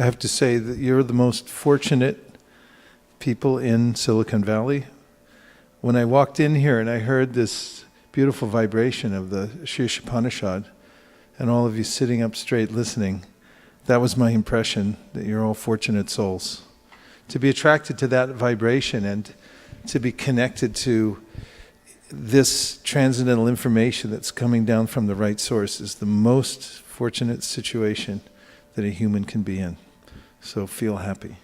I have to say that you're the most fortunate people in Silicon Valley. When I walked in here and I heard this beautiful vibration of the Shri Upanishad, and all of you sitting up straight listening, that was my impression, that you're all fortunate souls. To be attracted to that vibration and to be connected to this transcendental information that's coming down from the right source is the most fortunate situation that a human can be in. So feel happy.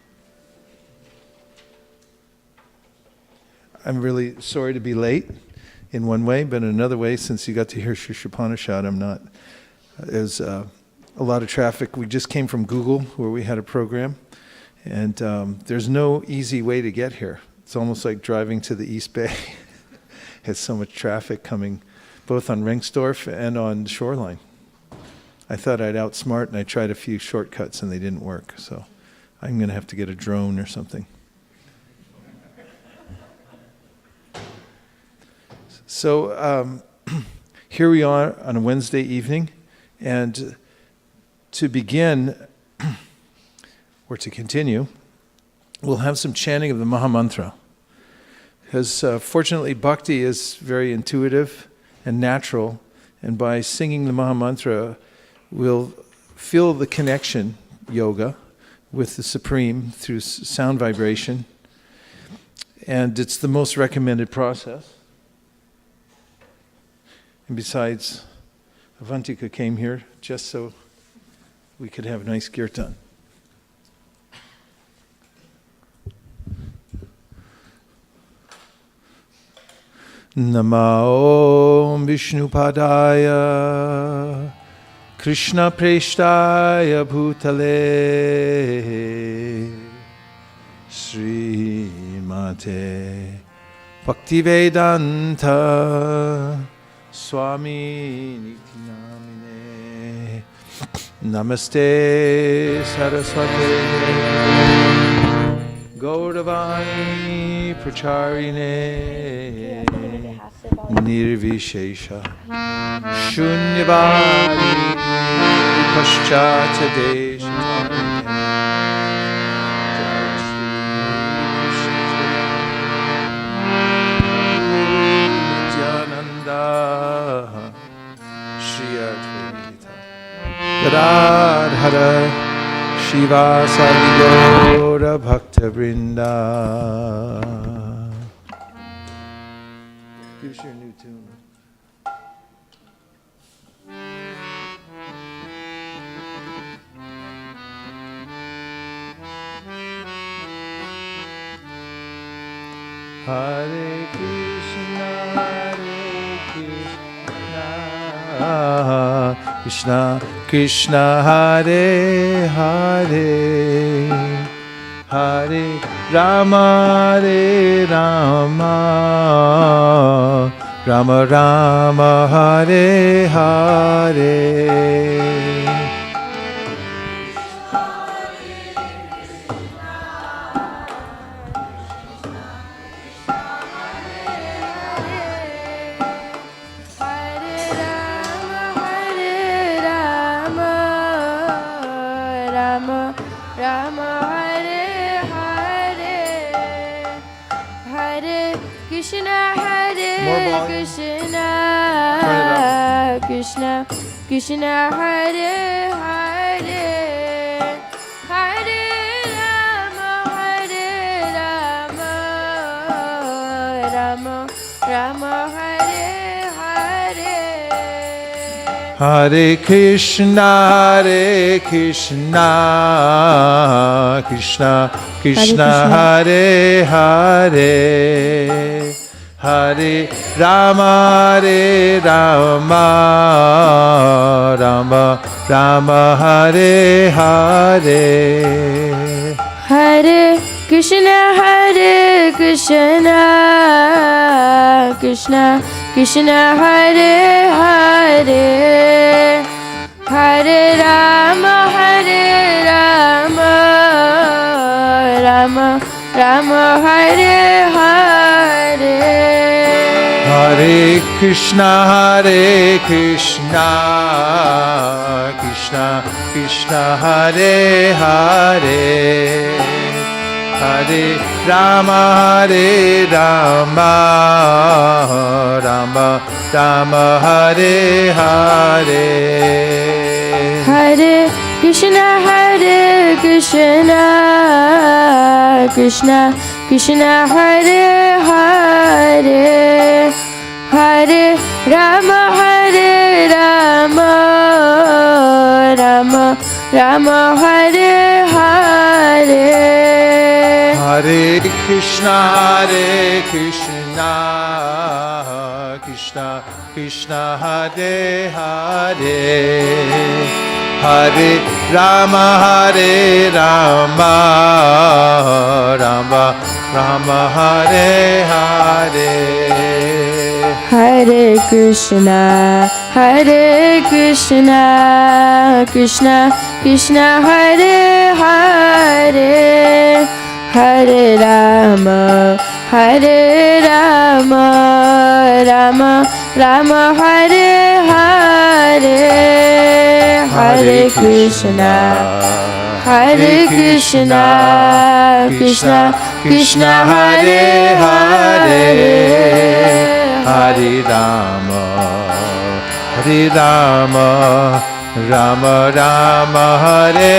I'm really sorry to be late in one way, but in another way, since you got to hear Shri Upanishad, I'm not. There's a lot of traffic. We just came from Google, where we had a program, and there's no easy way to get here. It's almost like driving to the East Bay. It's so much traffic coming, both on Rengsdorf and on the shoreline. I thought I'd outsmart, and I tried a few shortcuts, and they didn't work. So I'm going to have to get a drone or something. So here we are on a Wednesday evening, and to begin, or to continue, we'll have some chanting of the Maha Mantra. Because fortunately, bhakti is very intuitive and natural, and by singing the Maha Mantra, we'll feel the connection, yoga, with the Supreme through sound vibration, and it's the most recommended process. And besides, Avantika came here just so we could have nice kirtan. Namo Vishnupadaya Krishna Preshtaya Bhutale Srimate Bhaktivedanta Swami Niti Namine Namaste Saraswate Gauravani Pracharine Nirvishesha Shunyavadi Paschata Desha Radhara Shiva Sadigora Bhakta Vrinda. Give us your new tune. Hare Krishna, Krishna Krishna Hare Hare Hare Rama Hare Rama Rama Rama Hare Hare Krishna Krishna Hare Hare Hare Rama Rama Rama Hare Hare Hare Krishna Krishna Krishna Hare Hare Hare Rama Rama Rama Rama Hare Hare Hare Krishna Krishna Krishna Hare Hare Hare Rama Rama Rama Hare Hare Hare Krishna Krishna Krishna Hare Hare Hare Rama Hare Rama Rama Rama Hare Hare Hare Krishna Krishna Krishna Hare Hare Hare Rama Rama Rama Hare Hare Hare Krishna Krishna Krishna Hare Hare Hare Rama Rama Rama Hare Hare Hare Krishna Krishna Krishna Hare Hare Hare Rama Rama Rama Hare Hare Hare Krishna Krishna Krishna Hare Hare Hare Rama Rama Rama Hare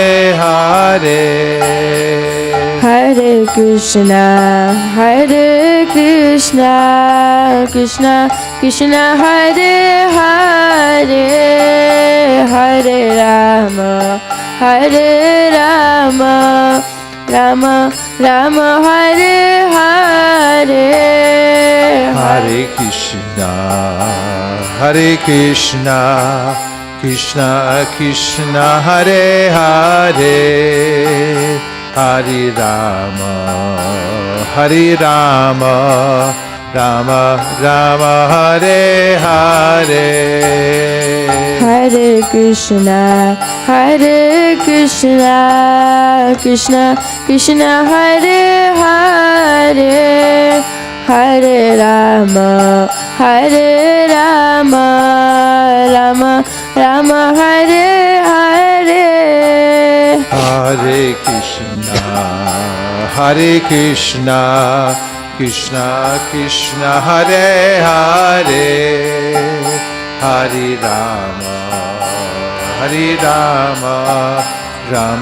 Hare Hare Krishna Krishna Krishna Hare Hare Hare Rama Rama Hare Hare Hare Krishna Krishna Krishna Hare Hare Hare Rama Rama Hare Hare Hare Krishna Krishna Hare Hare Hare Rama Rama Hare Hare Hare Krishna Krishna Hare Hare Hare Rama Rama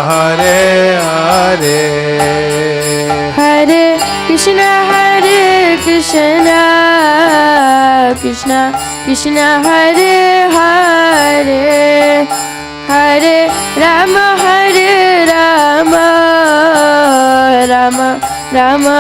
Hare Hare Hare Krishna Krishna Hare Hare Hare Rama Rama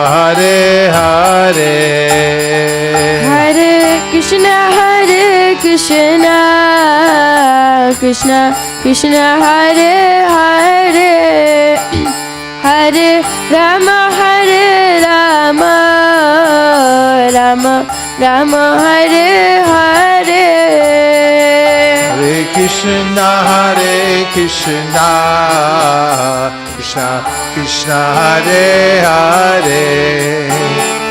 Hare Hare Hare Krishna Krishna Hare Hare Hare Rama Rama Hare Hare Hare Krishna Krishna Hare Hare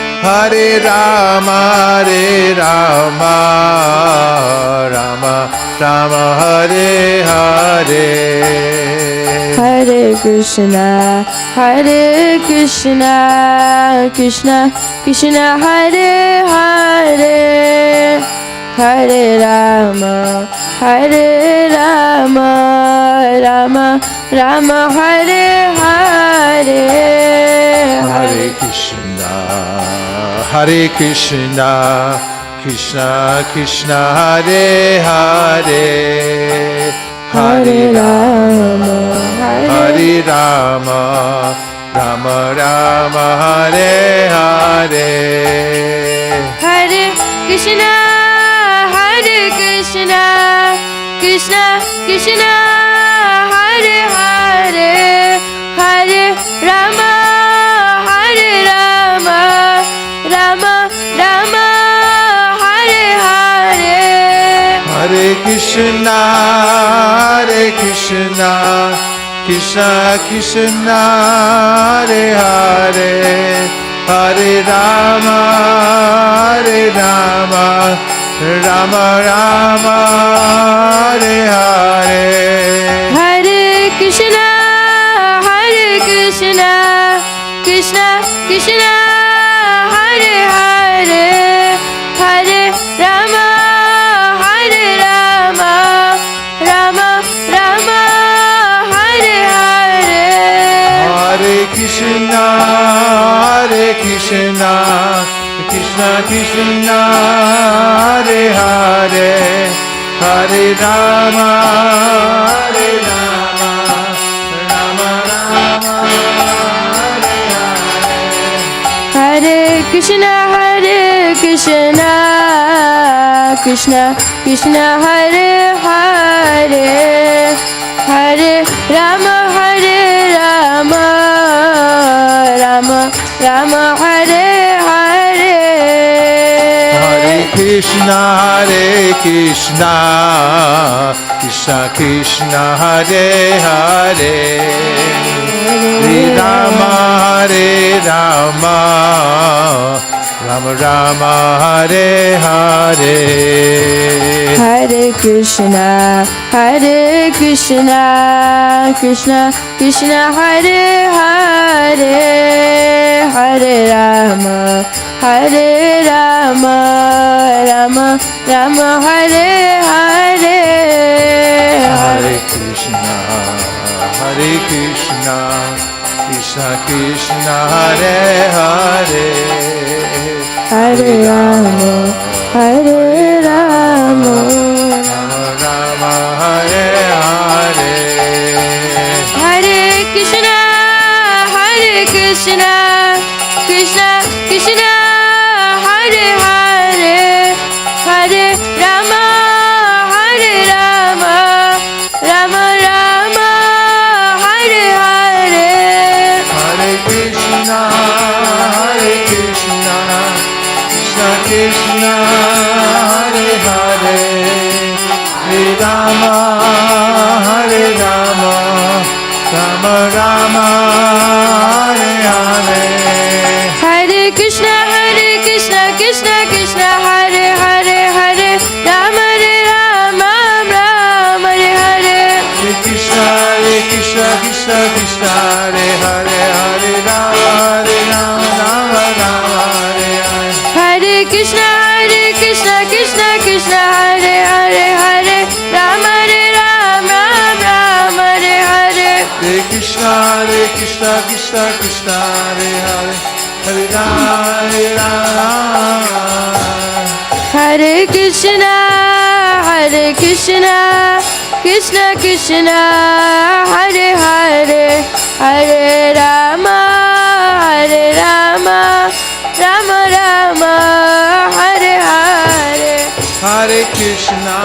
Hare Rama Rama Hare Hare Hare Krishna Krishna Hare Hare Hare Rama Rama Hare Hare Hare Krishna Krishna Hare Hare Hare Rama Rama Hare Hare Hare Krishna Krishna Hare Hare Hare Rama Rama Hare Hare Hare Krishna Krishna Hare Hare Hare Rama Rama Hare Hare Krishna, Hare Krishna, Krishna Krishna, Hare Hare, Hare Rama, Hare Rama, Rama Rama, Hare Hare. Hare Krishna, Krishna Krishna, Hare Hare, Hare Rama, Hare Rama, Rama Rama, Hare Hare. Hare Krishna, Krishna Krishna, Hare Hare, Hare Rama, Hare Rama, Rama Rama, Hare Hare. Hare Krishna, Krishna Krishna, Hare Hare, Hare Rama, Rama Rama, Hare Hare. Hare Krishna, Krishna Krishna, Hare Hare, Hare Rama, Rama Rama, Hare Hare. Hare Krishna, Krishna Krishna, Hare Hare, Hare Rama, Rama Rama, Hare Hare. Hare Krishna, Krishna Krishna, Hare Hare, Hare Rama, Rama Rama, Hare Hare. Hare Krishna, Krishna Krishna, Hare Hare, Hare Rama, Rama Rama, Hare Hare. Hare Krishna, Krishna Krishna, Hare Hare, Hare Rama, Rama Rama, Hare Hare. Hare Krishna, Krishna Krishna, Hare Hare, Hare Rama, Rama Hare Hare. Hare Krishna, Krishna Krishna, Hare Hare, Hare Rama, Rama Hare Hare. Hare Krishna, Krishna Krishna, Hare Hare, Hare Rama, Rama Hare Hare. Hare Krishna, Krishna Krishna, Hare Hare, Hare Rama. Hare Krishna, Krishna Krishna, Hare Hare, Hare Rama, Rama Rama, Hare Hare. Hare Krishna,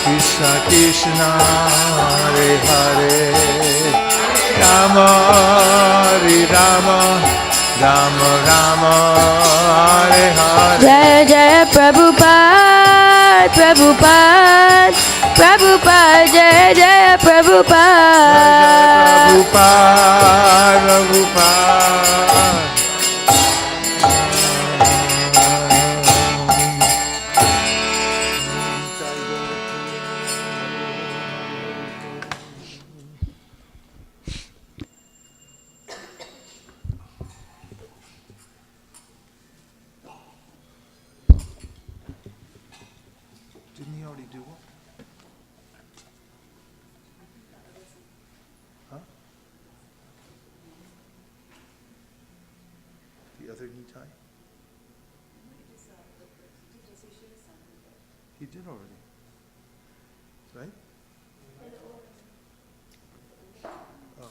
Krishna Krishna, Hare Hare, Rama, Rama Rama, Hare Hare. Jaya Jaya Prabhupada, Jaya Jaya Prabhupada. Prabhupada. Didn't he already do one? Huh? The other Nitai? He did already. Right? Oh.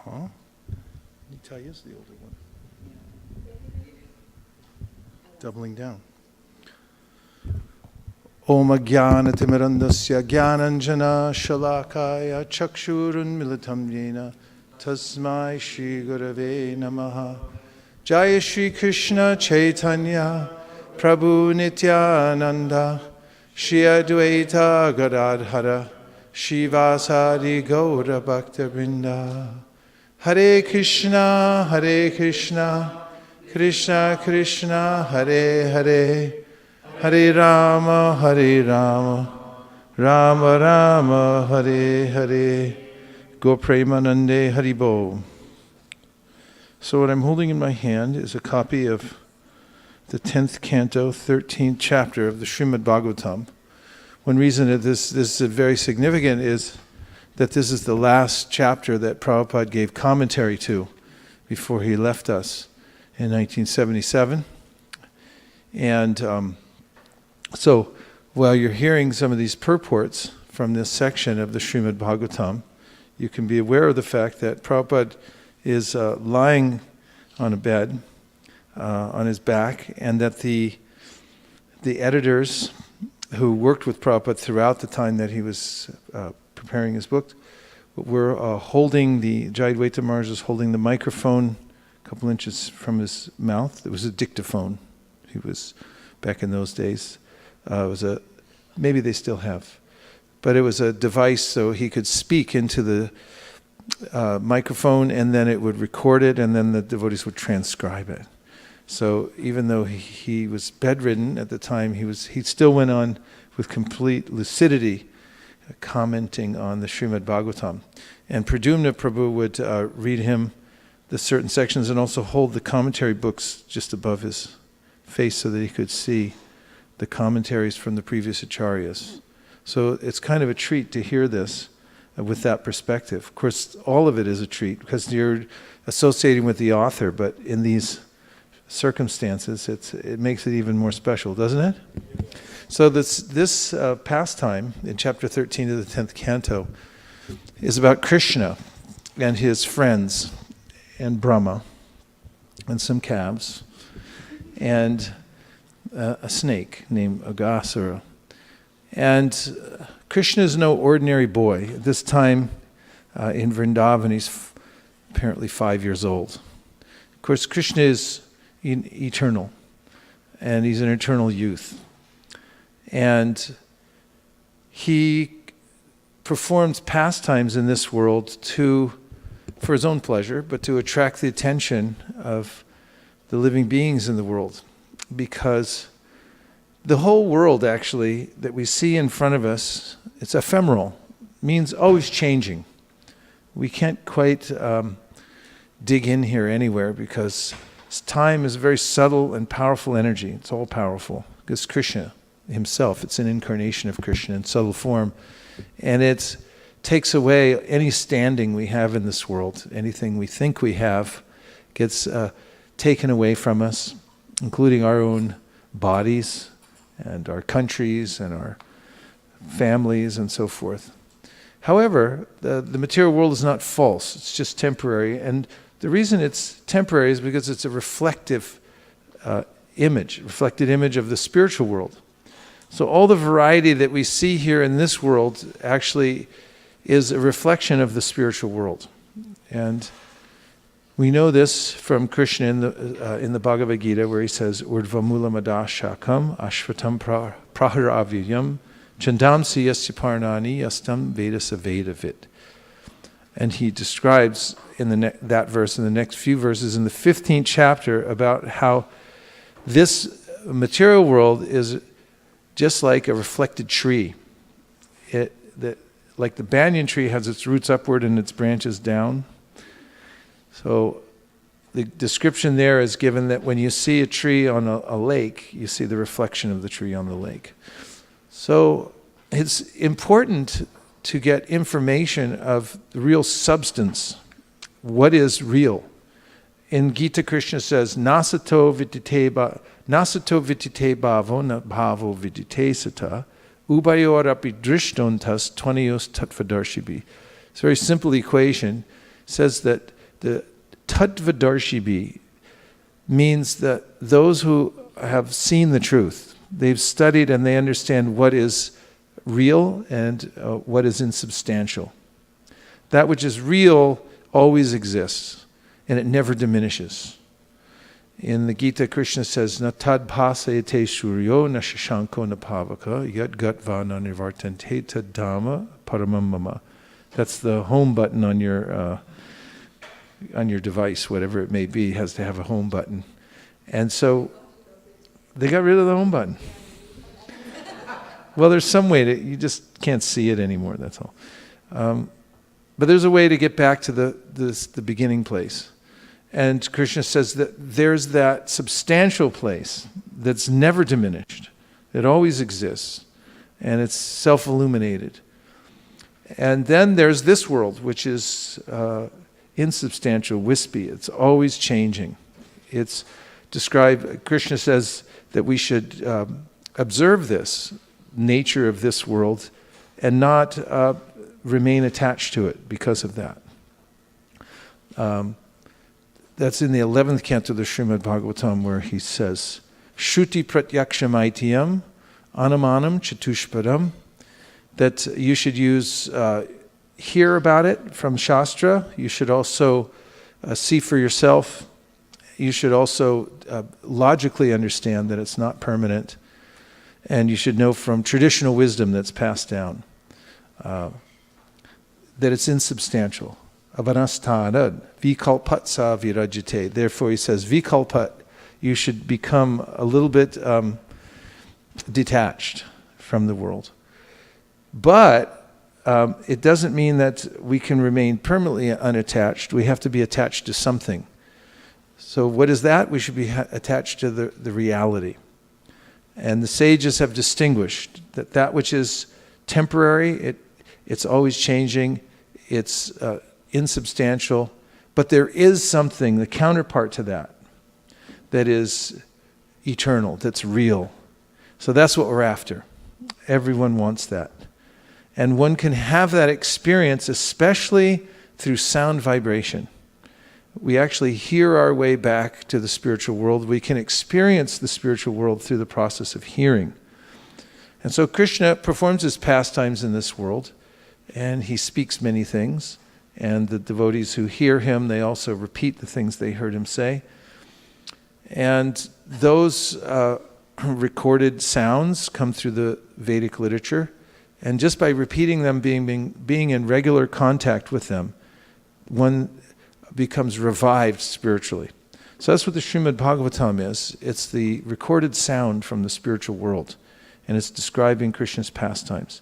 Huh? Nitai is the older one. Doubling down. Om Ajnanatirmirandasya Jnananjana Shalakaya Chakshurunmilitam Yena Tasmai Shri Gurave Namaha. Jaya Shri Krishna Chaitanya Prabhu Nityananda Shri Advaita Gadadhara Shivasadi Gaura Bhakta Vrinda. Hare Krishna, Krishna Krishna, Hare Hare, Hare Rama, Rama Rama, Hare Hare. Go Premanande Haribo. So what I'm holding in my hand is a copy of the 10th canto, 13th chapter of the Srimad Bhagavatam. One reason that this is very significant is that this is the last chapter that Prabhupada gave commentary to before he left us in 1977. And so while you're hearing some of these purports from this section of the Srimad Bhagavatam, you can be aware of the fact that Prabhupada is lying on a bed on his back, and that the editors who worked with Prabhupada throughout the time that he was preparing his book were holding Jayadvaita Maharaj was holding the microphone a couple inches from his mouth. It was a dictaphone. He was, back in those days, maybe they still have, but it was a device so he could speak into the microphone, and then it would record it, and then the devotees would transcribe it. So even though he was bedridden at the time, he still went on with complete lucidity, commenting on the Srimad Bhagavatam. And Pradyumna Prabhu would read him the certain sections and also hold the commentary books just above his face so that he could see the commentaries from the previous acharyas. So it's kind of a treat to hear this with that perspective. Of course, all of it is a treat because you're associating with the author, but in these circumstances, it makes it even more special, doesn't it? So this pastime in chapter 13 of the 10th canto is about Krishna and his friends and Brahma and some calves and a snake named Agasura. And Krishna is no ordinary boy. At this time in Vrindavan, he's apparently 5 years old. Of course, Krishna is eternal, and he's an eternal youth. And he performs pastimes in this world for his own pleasure, but to attract the attention of the living beings in the world. Because the whole world, actually, that we see in front of us, it's ephemeral, means always changing. We can't quite dig in here anywhere because time is a very subtle and powerful energy. It's all powerful. Because Krishna himself, it's an incarnation of Krishna in subtle form. And it takes away any standing we have in this world. Anything we think we have gets taken away from us, including our own bodies and our countries and our families and so forth. However, the material world is not false. It's just temporary. And the reason it's temporary is because it's a reflected image of the spiritual world. So all the variety that we see here in this world actually is a reflection of the spiritual world. And we know this from Krishna in the Bhagavad Gita, where he says, Urdvamula madashakam ashvatam praharavyam chandamsi yasya parnani yastam vedasa vedavit. And he describes in that verse, in the next few verses, in the 15th chapter, about how this material world is just like a reflected tree. Like the banyan tree has its roots upward and its branches down. So the description there is given that when you see a tree on a lake, you see the reflection of the tree on the lake. So it's important to get information of the real substance. What is real? In Gita, Krishna says, Nasato vitite bhavo na bhavo vidite sata ubayor api drishdontas tvanios tattvadarshibhi. It's a very simple equation. It says that the tattvadarshibhi means that those who have seen the truth, they've studied and they understand what is real and what is insubstantial. That which is real always exists, and it never diminishes. In the Gita, Krishna says, "Na tad bhasayate suryo na shashanko na pavaka yat gatva na nivartante tad dhamma paramam mama." That's the home button on your device, whatever it may be, has to have a home button. And so they got rid of the home button. Well, there's some way to, you just can't see it anymore, that's all. But there's a way to get back to the beginning place. And Krishna says that there's that substantial place that's never diminished. It always exists. And it's self-illuminated. And then there's this world, which is insubstantial, wispy. It's always changing. It's described, Krishna says that we should observe this nature of this world and not remain attached to it because of that. That's in the 11th canto of the Srimad Bhagavatam, where he says, Shruti pratyakshamaitiyam anamanam chatushpadam, that you should hear about it from Shastra. You should also see for yourself. You should also logically understand that it's not permanent. And you should know from traditional wisdom that's passed down that it's insubstantial. Avanasthanad, vikalpatsa virajate. Therefore he says, vikalpat, you should become a little bit detached from the world. But it doesn't mean that we can remain permanently unattached. We have to be attached to something. So what is that? We should be attached to the reality. And the sages have distinguished that which is temporary, it's always changing, it's insubstantial, but there is something, the counterpart to that is eternal, that's real. So that's what we're after. Everyone wants that. And one can have that experience, especially through sound vibration. We actually hear our way back to the spiritual world. We can experience the spiritual world through the process of hearing. And so Krishna performs his pastimes in this world, and he speaks many things. And the devotees who hear him, they also repeat the things they heard him say. And those recorded sounds come through the Vedic literature. And just by repeating them, being in regular contact with them, one becomes revived spiritually. So that's what the Srimad Bhagavatam is. It's the recorded sound from the spiritual world. And it's describing Krishna's pastimes.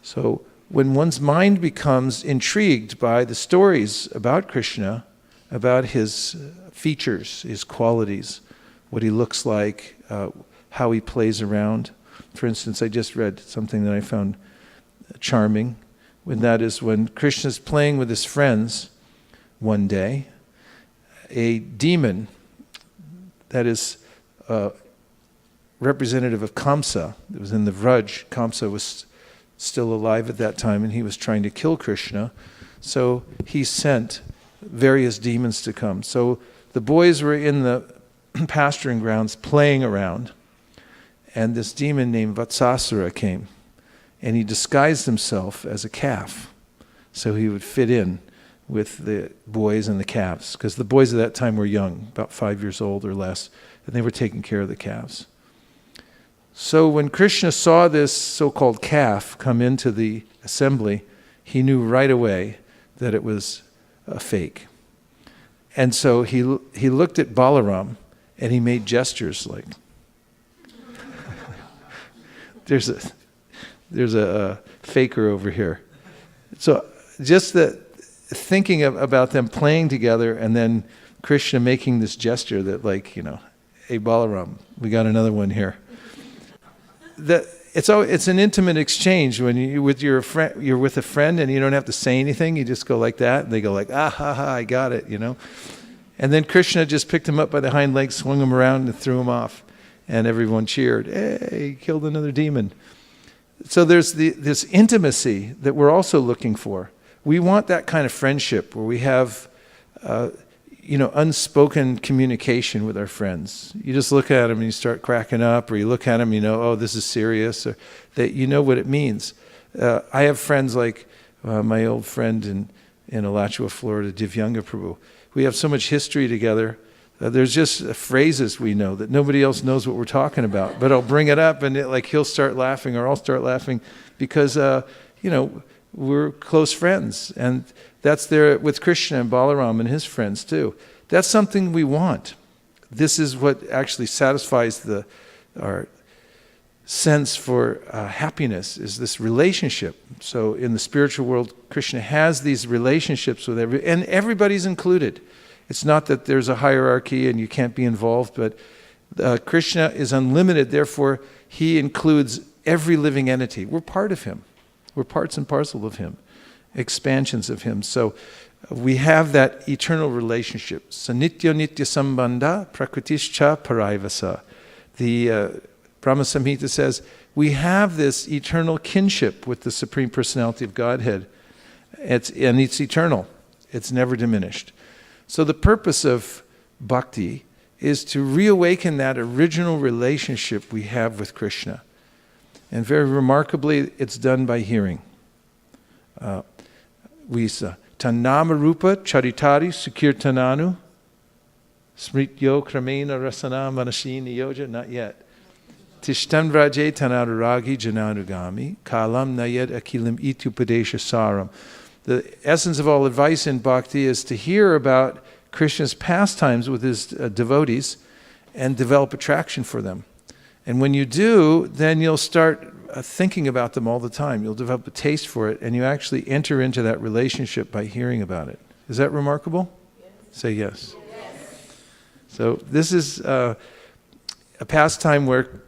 So when one's mind becomes intrigued by the stories about Krishna, about his features, his qualities, what he looks like, how he plays around. For instance, I just read something that I found charming, and that is when Krishna's playing with his friends one day, a demon that is representative of Kamsa, that was in the Vraj. Kamsa was still alive at that time, and he was trying to kill Krishna. So he sent various demons to come. So the boys were in the pasturing grounds playing around, and this demon named Vaisesika came, and he disguised himself as a calf, so he would fit in with the boys and the calves, because the boys at that time were young, about 5 years old or less, and they were taking care of the calves. So when Krishna saw this so-called calf come into the assembly, he knew right away that it was a fake. And so he looked at Balaram and he made gestures like, there's a faker over here. So just thinking about them playing together and then Krishna making this gesture that like, hey Balaram, we got another one here. It's an intimate exchange when you're with a friend and you don't have to say anything. You just go like that, and they go like, ah ha ha, I got it, And then Krishna just picked him up by the hind legs, swung him around, and threw him off, and everyone cheered. Hey, he killed another demon. So there's this intimacy that we're also looking for. We want that kind of friendship where we have, unspoken communication with our friends. You just look at them and you start cracking up, or you look at them, oh, this is serious, or that you know what it means. I have friends like my old friend and in Alachua, Florida, Divyanga Prabhu. We have so much history together. There's just phrases we know that nobody else knows what we're talking about. But I'll bring it up, and he'll start laughing, or I'll start laughing, because we're close friends, and that's there with Krishna and Balaram and his friends too. That's something we want. This is what actually satisfies our sense for happiness, is this relationship. So in the spiritual world, Krishna has these relationships with and everybody's included. It's not that there's a hierarchy and you can't be involved, but Krishna is unlimited, therefore he includes every living entity. We're part of him. We're parts and parcel of him, expansions of him. So we have that eternal relationship. Sanitya nitya sambandha prakritischa paraivasa. The Brahma Samhita says, we have this eternal kinship with the Supreme Personality of Godhead. It's eternal. It's never diminished. So the purpose of bhakti is to reawaken that original relationship we have with Krishna. And very remarkably, it's done by hearing. Tanama rupa charitari sukirtananu smrityo kramena rasana manashini yoja. Not yet. Tishtam vraje tanaruragi jananugami kalam nayed akilim itupadesha saram. The essence of all advice in bhakti is to hear about Krishna's pastimes with his devotees and develop attraction for them. And when you do, then you'll start thinking about them all the time. You'll develop a taste for it, and you actually enter into that relationship by hearing about it. Is that remarkable? Yes. Say yes. Yes. So this is a pastime where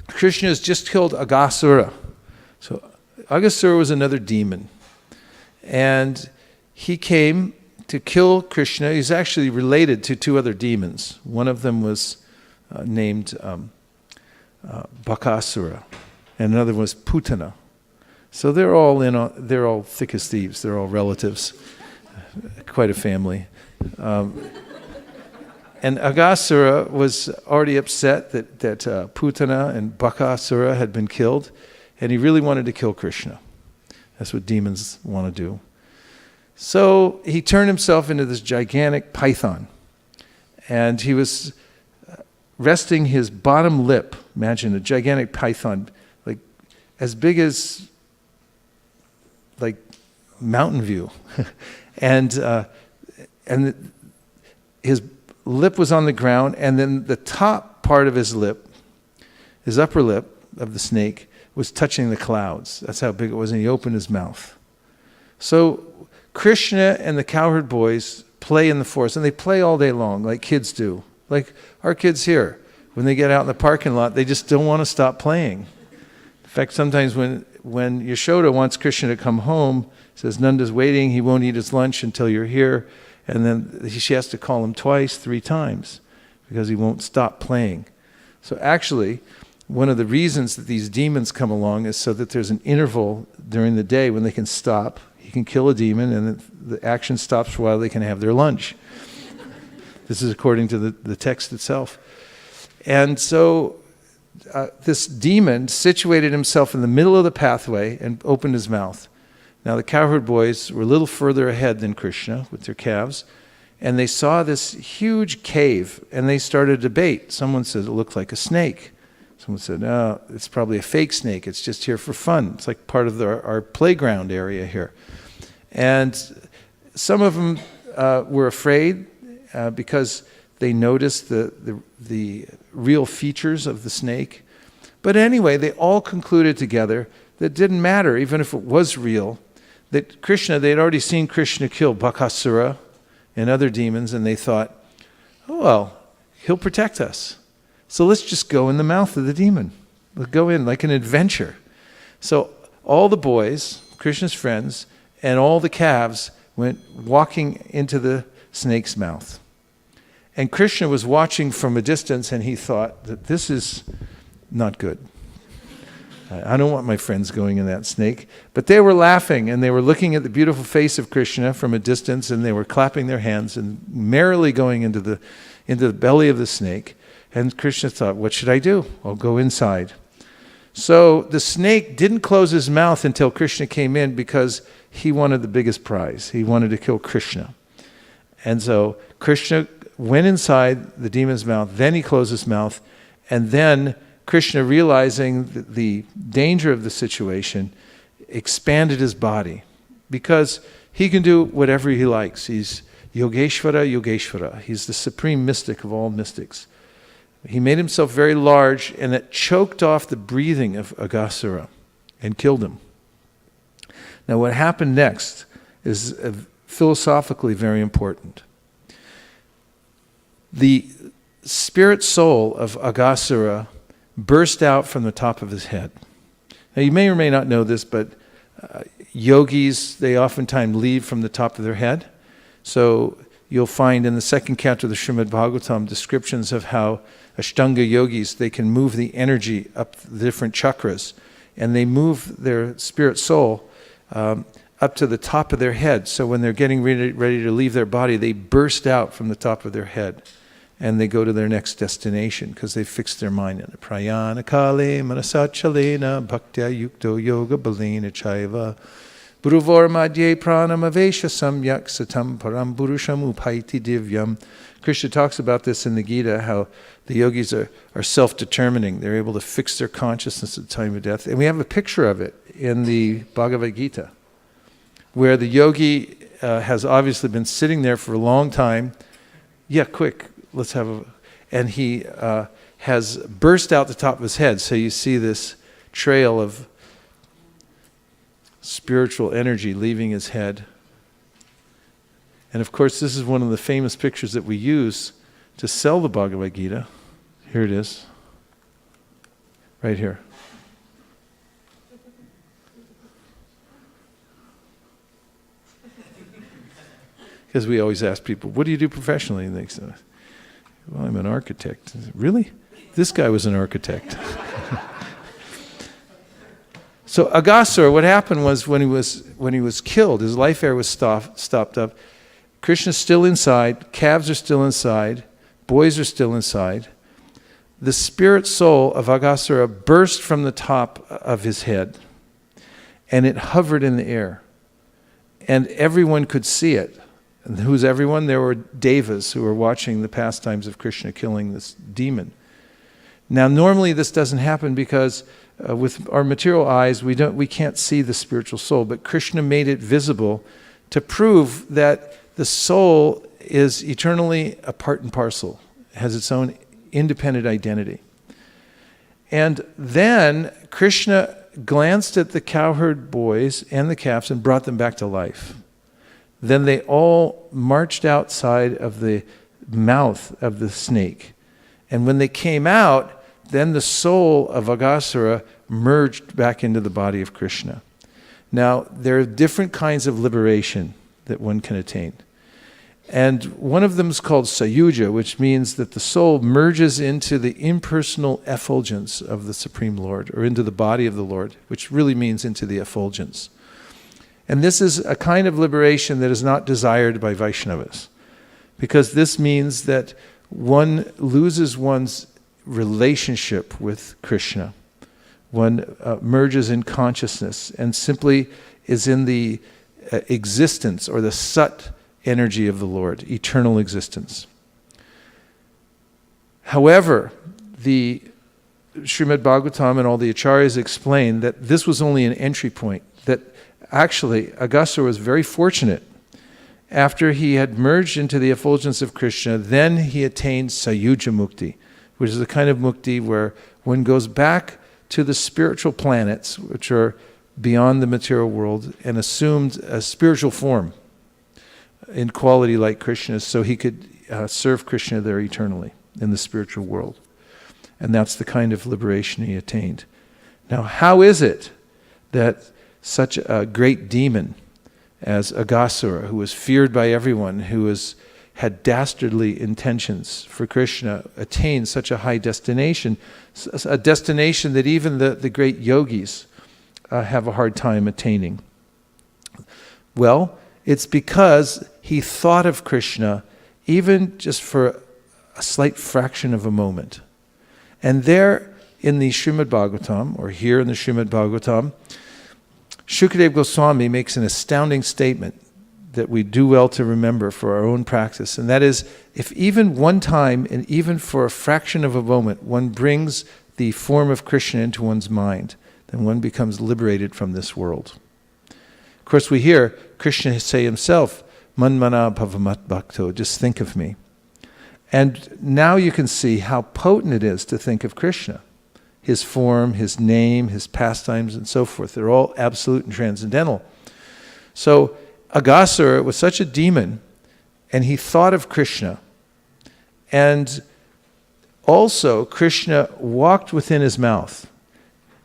Krishna has just killed Aghasura. So Aghasura was another demon. And he came to kill Krishna. He's actually related to two other demons. One of them was named Bakasura, and another was Putana. So they're all thick as thieves. They're all relatives, quite a family. And Aghasura was already upset that Putana and Bakasura had been killed, and he really wanted to kill Krishna. That's what demons want to do. So he turned himself into this gigantic python, and he was resting his bottom lip. Imagine a gigantic python, like as big as like Mountain View, and his lip was on the ground, and then the top part of his lip, his upper lip of the snake, was touching the clouds. That's how big it was, and he opened his mouth. So Krishna and the cowherd boys play in the forest, and they play all day long, like kids do. Like our kids here, when they get out in the parking lot, they just don't want to stop playing. In fact, sometimes when Yashoda wants Krishna to come home, says Nanda's waiting, he won't eat his lunch until you're here, and then she has to call him twice, 3 times, because he won't stop playing. So actually, one of the reasons that these demons come along is so that there's an interval during the day when they can stop. He can kill a demon, and the action stops for a while. They can have their lunch. This is according to the text itself. And so this demon situated himself in the middle of the pathway and opened his mouth. Now the cowherd boys were a little further ahead than Krishna with their calves, and they saw this huge cave, and they started a debate. Someone said it looked like a snake. Someone said, no, it's probably a fake snake. It's just here for fun. It's like part of our playground area here. And some of them were afraid because they noticed the real features of the snake. But anyway, they all concluded together that it didn't matter, even if it was real, that Krishna, they had already seen Krishna kill Bakasura and other demons, and they thought, oh, well, he'll protect us. So let's just go in the mouth of the demon. We'll go in like an adventure. So all the boys, Krishna's friends, and all the calves went walking into the snake's mouth. And Krishna was watching from a distance, and he thought that this is not good. I don't want my friends going in that snake. But they were laughing, and they were looking at the beautiful face of Krishna from a distance, and they were clapping their hands and merrily going into the belly of the snake. And Krishna thought, what should I do? I'll go inside. So the snake didn't close his mouth until Krishna came in, because he wanted the biggest prize. He wanted to kill Krishna. And so Krishna went inside the demon's mouth, then he closed his mouth, and then Krishna, realizing the danger of the situation, expanded his body, because he can do whatever he likes. He's Yogeshvara, Yogeshvara. He's the supreme mystic of all mystics. He made himself very large, and it choked off the breathing of Aghasura and killed him. Now what happened next is philosophically very important. The spirit soul of Aghasura burst out from the top of his head. Now you may or may not know this, but yogis, they oftentimes lead from the top of their head. So you'll find in the second canto of the Srimad Bhagavatam descriptions of how Ashtanga yogis, they can move the energy up the different chakras, and they move their spirit soul up to the top of their head. So when they're getting ready to leave their body, they burst out from the top of their head, and they go to their next destination because they fixed their mind in it. Prayana kale manasachalena bhaktya yukto yoga balena chaiva Bruvor madhye pranam avesha samyak satam param purusham upaiti divyam. Krishna talks about this in the Gita, how the yogis are self-determining. They're able to fix their consciousness at the time of death. And we have a picture of it in the Bhagavad Gita, where the yogi has obviously been sitting there for a long time. Yeah, quick, let's have a... And he has burst out the top of his head. So you see this trail of spiritual energy leaving his head. And of course, this is one of the famous pictures that we use to sell the Bhagavad Gita. Here it is. Right here. Because we always ask people, what do you do professionally? And they say, well, I'm an architect. Really? This guy was an architect. So Aghasura, what happened was when he was killed, his life air was stopped up. Krishna's still inside, calves are still inside, boys are still inside. The spirit soul of Aghasura burst from the top of his head, and it hovered in the air. And everyone could see it. And who's everyone? There were devas who were watching the pastimes of Krishna killing this demon. Now normally this doesn't happen because with our material eyes we can't see the spiritual soul, but Krishna made it visible to prove that the soul is eternally a part and parcel, has its own independent identity. And then Krishna glanced at the cowherd boys and the calves and brought them back to life. Then they all marched outside of the mouth of the snake. And when they came out, then the soul of Aghasura merged back into the body of Krishna. Now, there are different kinds of liberation that one can attain. And one of them is called Sayuja, which means that the soul merges into the impersonal effulgence of the Supreme Lord, or into the body of the Lord, which really means into the effulgence. And this is a kind of liberation that is not desired by Vaishnavas, because this means that one loses one's relationship with Krishna. One merges in consciousness and simply is in the existence or the Sat energy of the Lord, eternal existence. However, the Srimad Bhagavatam and all the acharyas explain that this was only an entry point, that actually Aghasura was very fortunate. After he had merged into the effulgence of Krishna, then he attained Sayuja Mukti, which is a kind of mukti where one goes back to the spiritual planets, which are beyond the material world, and assumed a spiritual form in quality like Krishna's, so he could serve Krishna there eternally in the spiritual world. And that's the kind of liberation he attained. Now, how is it that such a great demon as Aghasura, who was feared by everyone, who had dastardly intentions for Krishna, attained such a high destination, a destination that even the great yogis have a hard time attaining? Well, it's because he thought of Krishna even just for a slight fraction of a moment. And there in the Srimad Bhagavatam, or here in the Srimad Bhagavatam, Shukadeva Goswami makes an astounding statement that we do well to remember for our own practice, and that is, if even one time, and even for a fraction of a moment, one brings the form of Krishna into one's mind, then one becomes liberated from this world. Of course, we hear Krishna say himself, Manmana bhavamat bhakto, just think of me. And now you can see how potent it is to think of Krishna. His form, his name, his pastimes, and so forth. They're all absolute and transcendental. So Aghasura was such a demon, and he thought of Krishna. And also, Krishna walked within his mouth.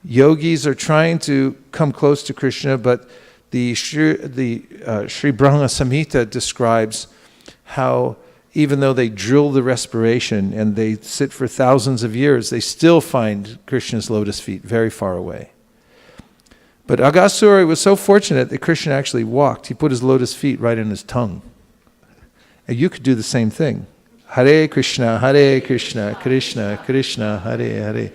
Yogis are trying to come close to Krishna, but the Sri Brahma Samhita describes how even though they drill the respiration and they sit for thousands of years, they still find Krishna's lotus feet very far away. But Aghasura was so fortunate that Krishna actually walked. He put his lotus feet right in his tongue. And you could do the same thing. Hare Krishna, Krishna Krishna, Hare Hare,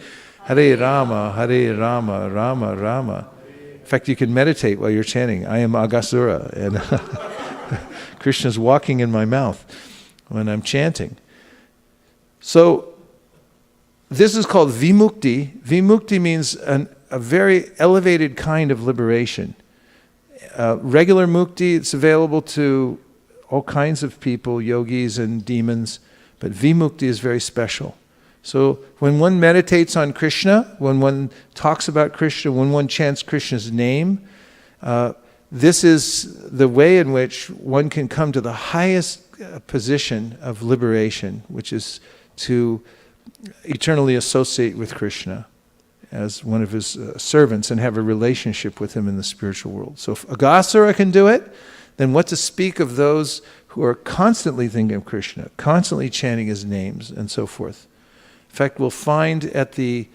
Hare Rama, Rama Rama. In fact, you can meditate while you're chanting, I am Aghasura, and Krishna's walking in my mouth when I'm chanting. So this is called vimukti. Vimukti means a very elevated kind of liberation. Regular mukti, it's available to all kinds of people, yogis and demons, but vimukti is very special. So when one meditates on Krishna, when one talks about Krishna, when one chants Krishna's name, this is the way in which one can come to the highest position of liberation, which is to eternally associate with Krishna as one of his servants and have a relationship with him in the spiritual world. So if Aghasura can do it, then what to speak of those who are constantly thinking of Krishna, constantly chanting his names, and so forth. In fact, we'll find at in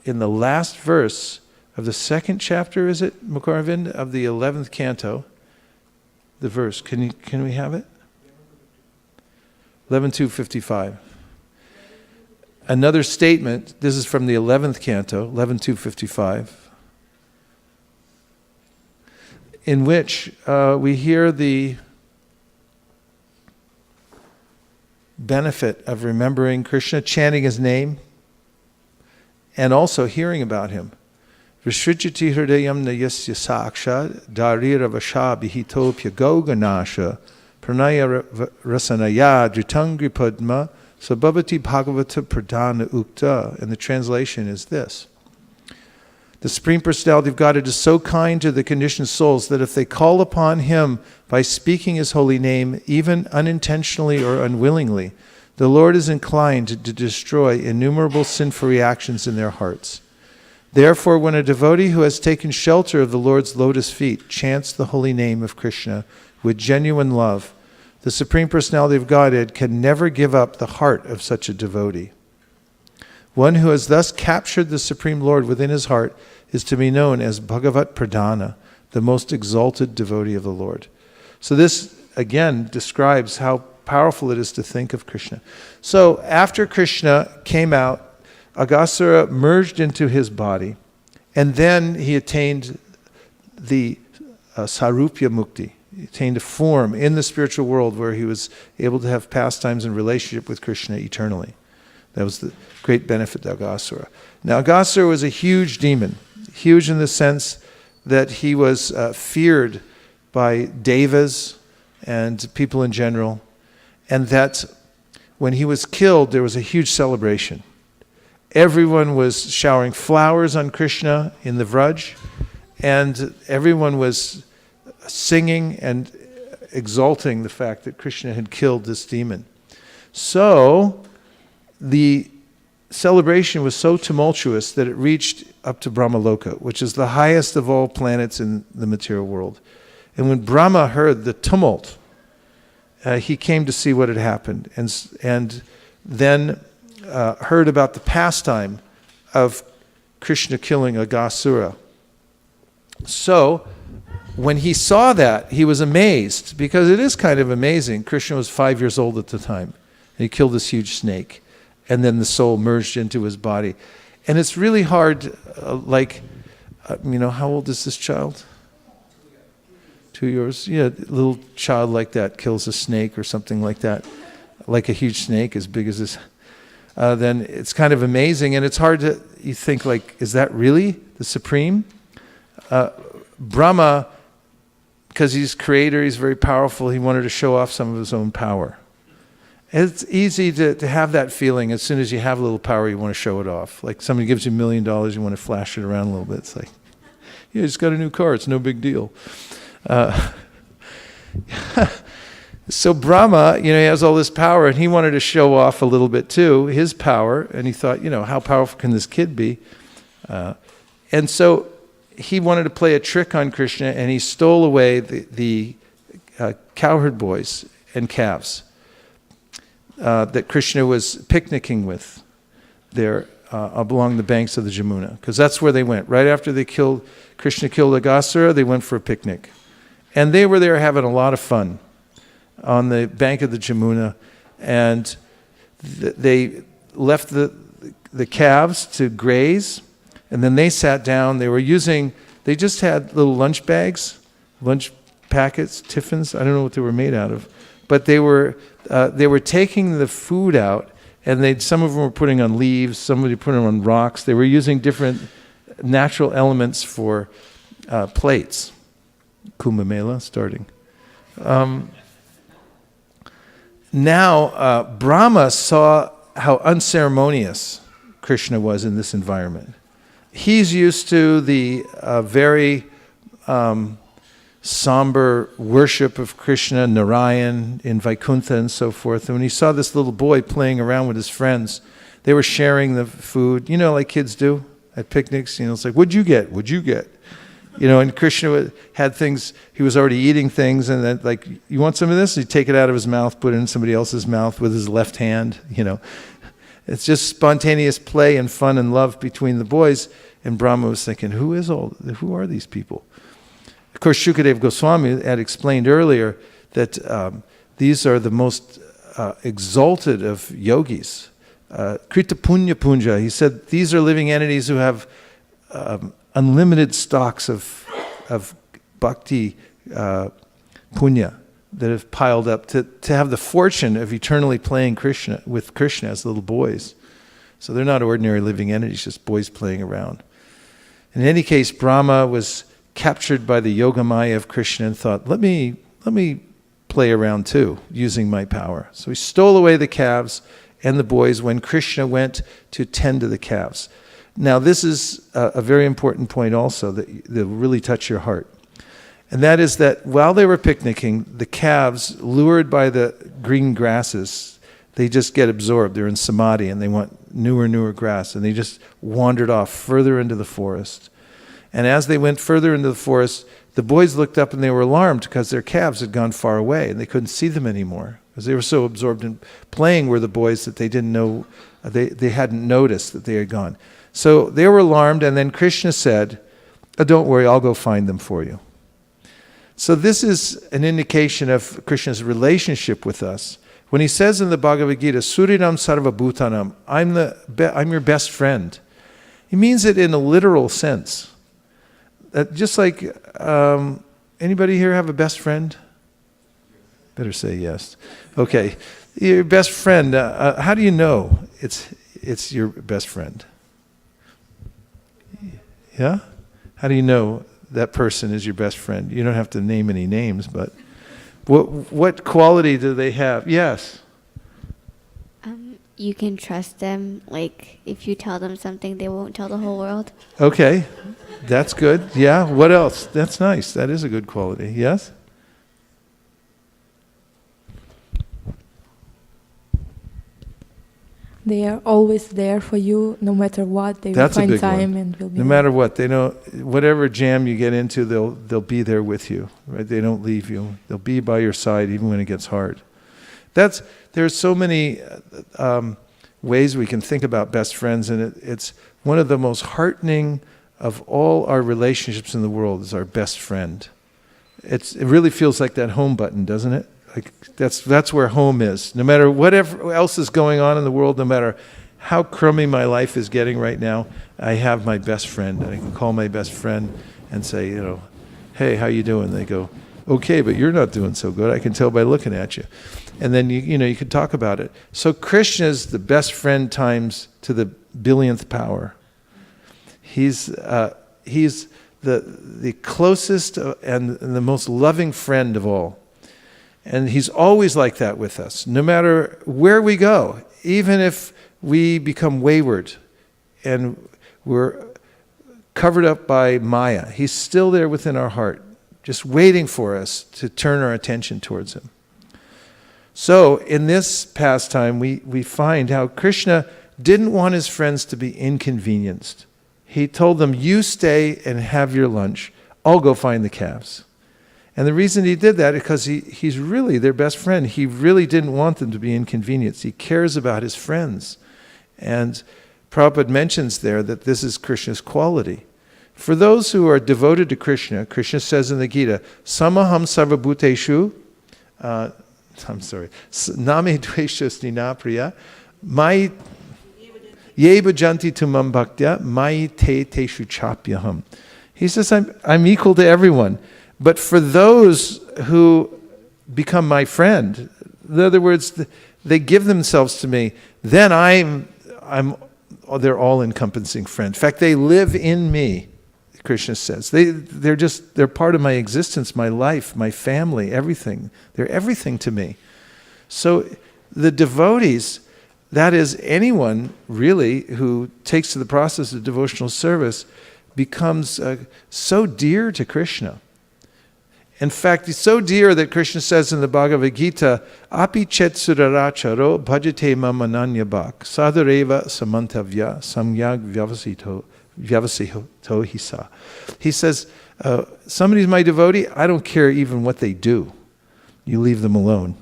the last verse of the second chapter, is it, Mukaravind, of the 11th canto, the verse. Can we have it? 11.255. Another statement, this is from the 11th canto, 11.255, in which we hear the benefit of remembering Krishna, chanting his name, and also hearing about him. Vishrijati hridayam na yasya saksha darira vasha bihitopya goganasha pranaya rasanaya dritangri padma sabhavati bhagavata pradana ukta. And the translation is this. The Supreme Personality of Godhead is so kind to the conditioned souls that if they call upon him by speaking his holy name, even unintentionally or unwillingly, the Lord is inclined to destroy innumerable sinful reactions in their hearts. Therefore, when a devotee who has taken shelter of the Lord's lotus feet chants the holy name of Krishna with genuine love, the Supreme Personality of Godhead can never give up the heart of such a devotee. One who has thus captured the Supreme Lord within his heart is to be known as Bhagavat Pradhana, the most exalted devotee of the Lord. So this, again, describes how powerful it is to think of Krishna. So after Krishna came out, Aghasura merged into his body, and then he attained the Sarupya Mukti. He attained a form in the spiritual world where he was able to have pastimes and relationship with Krishna eternally. That was the great benefit to Aghasura. Now, Aghasura was a huge demon, huge in the sense that he was feared by devas and people in general, and that when he was killed, there was a huge celebration. Everyone was showering flowers on Krishna in the Vraj, and everyone was singing and exalting the fact that Krishna had killed this demon. So the celebration was so tumultuous that it reached up to Brahmaloka, which is the highest of all planets in the material world. And when Brahma heard the tumult, he came to see what had happened, and then heard about the pastime of Krishna killing Aghasura. So when he saw that, he was amazed, because it is kind of amazing. Krishna was 5 years old at the time, and he killed this huge snake, and then the soul merged into his body. And it's really hard, how old is this child? 2 years? Yeah, a little child like that kills a snake or something like that, like a huge snake as big as this. Then it's kind of amazing, and it's hard to, you think like, is that really the supreme? Brahma, because he's creator, he's very powerful, he wanted to show off some of his own power. It's easy to have that feeling. As soon as you have a little power, you want to show it off. Like somebody gives you $1 million, you want to flash it around a little bit. It's like, yeah, just got a new car, it's no big deal. So Brahma, he has all this power, and he wanted to show off a little bit too, his power, and he thought, how powerful can this kid be? And so he wanted to play a trick on Krishna, and he stole away the cowherd boys and calves that Krishna was picnicking with there along the banks of the Jamuna, because that's where they went. Right after Krishna killed Aghasura, they went for a picnic. And they were there having a lot of fun on the bank of the Jamuna, and they left the calves to graze, and then they sat down. They just had little lunch bags, lunch packets, tiffins. I don't know what they were made out of, but they were taking the food out, and some of them were putting on leaves, somebody put them on rocks. They were using different natural elements for plates. Kumbh Mela starting. Now, Brahma saw how unceremonious Krishna was in this environment. He's used to the very somber worship of Krishna, Narayan, in Vaikuntha and so forth. And when he saw this little boy playing around with his friends, they were sharing the food, like kids do at picnics. It's like, what'd you get? What'd you get? And Krishna had things, he was already eating things, and then like, you want some of this? He'd take it out of his mouth, put it in somebody else's mouth with his left hand, It's just spontaneous play and fun and love between the boys. And Brahma was thinking, who are these people? Of course, Shukadev Goswami had explained earlier that these are the most exalted of yogis. Krita Punya Punja, he said, these are living entities who have unlimited stocks of bhakti punya that have piled up to have the fortune of eternally playing with Krishna as little boys. So they're not ordinary living entities, just boys playing around. In any case, Brahma was captured by the yogamaya of Krishna and thought, let me play around too, using my power. So he stole away the calves and the boys when Krishna went to tend to the calves. Now, this is a very important point also that will really touch your heart. And that is that while they were picnicking, the calves, lured by the green grasses, they just get absorbed. They're in samadhi and they want newer grass. And they just wandered off further into the forest. And as they went further into the forest, the boys looked up and they were alarmed because their calves had gone far away and they couldn't see them anymore. Because they were so absorbed in playing with the boys that they didn't know, they hadn't noticed that they had gone. So they were alarmed, and then Krishna said, don't worry, I'll go find them for you. So this is an indication of Krishna's relationship with us. When he says in the Bhagavad Gita, Surinam Sarva Bhutanam, I'm your best friend. He means it in a literal sense. Just like, anybody here have a best friend? Better say yes. Okay, your best friend, how do you know it's your best friend? Yeah? How do you know that person is your best friend? You don't have to name any names, but what quality do they have? Yes? You can trust them. Like, if you tell them something, they won't tell the whole world. Okay, that's good. Yeah, what else? That's nice. That is a good quality. Yes? They are always there for you, no matter what. They will find time and will be no matter what, they know whatever jam you get into, they'll be there with you. Right? They don't leave you. They'll be by your side even when it gets hard. There's so many ways we can think about best friends, and it's one of the most heartening of all our relationships in the world is our best friend. It really feels like that home button, doesn't it? Like that's where home is. No matter whatever else is going on in the world, no matter how crummy my life is getting right now, I have my best friend. And I can call my best friend and say, hey, how you doing? They go, okay, but you're not doing so good. I can tell by looking at you. And then you could talk about it. So Krishna's the best friend times to the billionth power. He's the closest and the most loving friend of all. And he's always like that with us, no matter where we go. Even if we become wayward and we're covered up by Maya, he's still there within our heart, just waiting for us to turn our attention towards him. So in this pastime, we find how Krishna didn't want his friends to be inconvenienced. He told them, you stay and have your lunch. I'll go find the calves. And the reason he did that is because he's really their best friend. He really didn't want them to be inconvenienced. He cares about his friends. And Prabhupada mentions there that this is Krishna's quality. For those who are devoted to Krishna, Krishna says in the Gita, Samaham sarvabhuteshu, Name dveshas ninapriya, Mai ye bhajanti tumam bhaktya, Mai te teshu chapyaham. He says, I'm equal to everyone. But for those who become my friend, in other words, they give themselves to me, then I'm their all-encompassing friend. In fact, they live in me, Krishna says. They're part of my existence, my life, my family, everything. They're everything to me. So the devotees, that is anyone really who takes to the process of devotional service, becomes so dear to Krishna. In fact, it's so dear that Krishna says in the Bhagavad Gita, Api chet suraracharo bhajate mamananya bhak sadhareva samantavya samyag vyavasito hisa. He says, somebody's my devotee, I don't care even what they do. You leave them alone.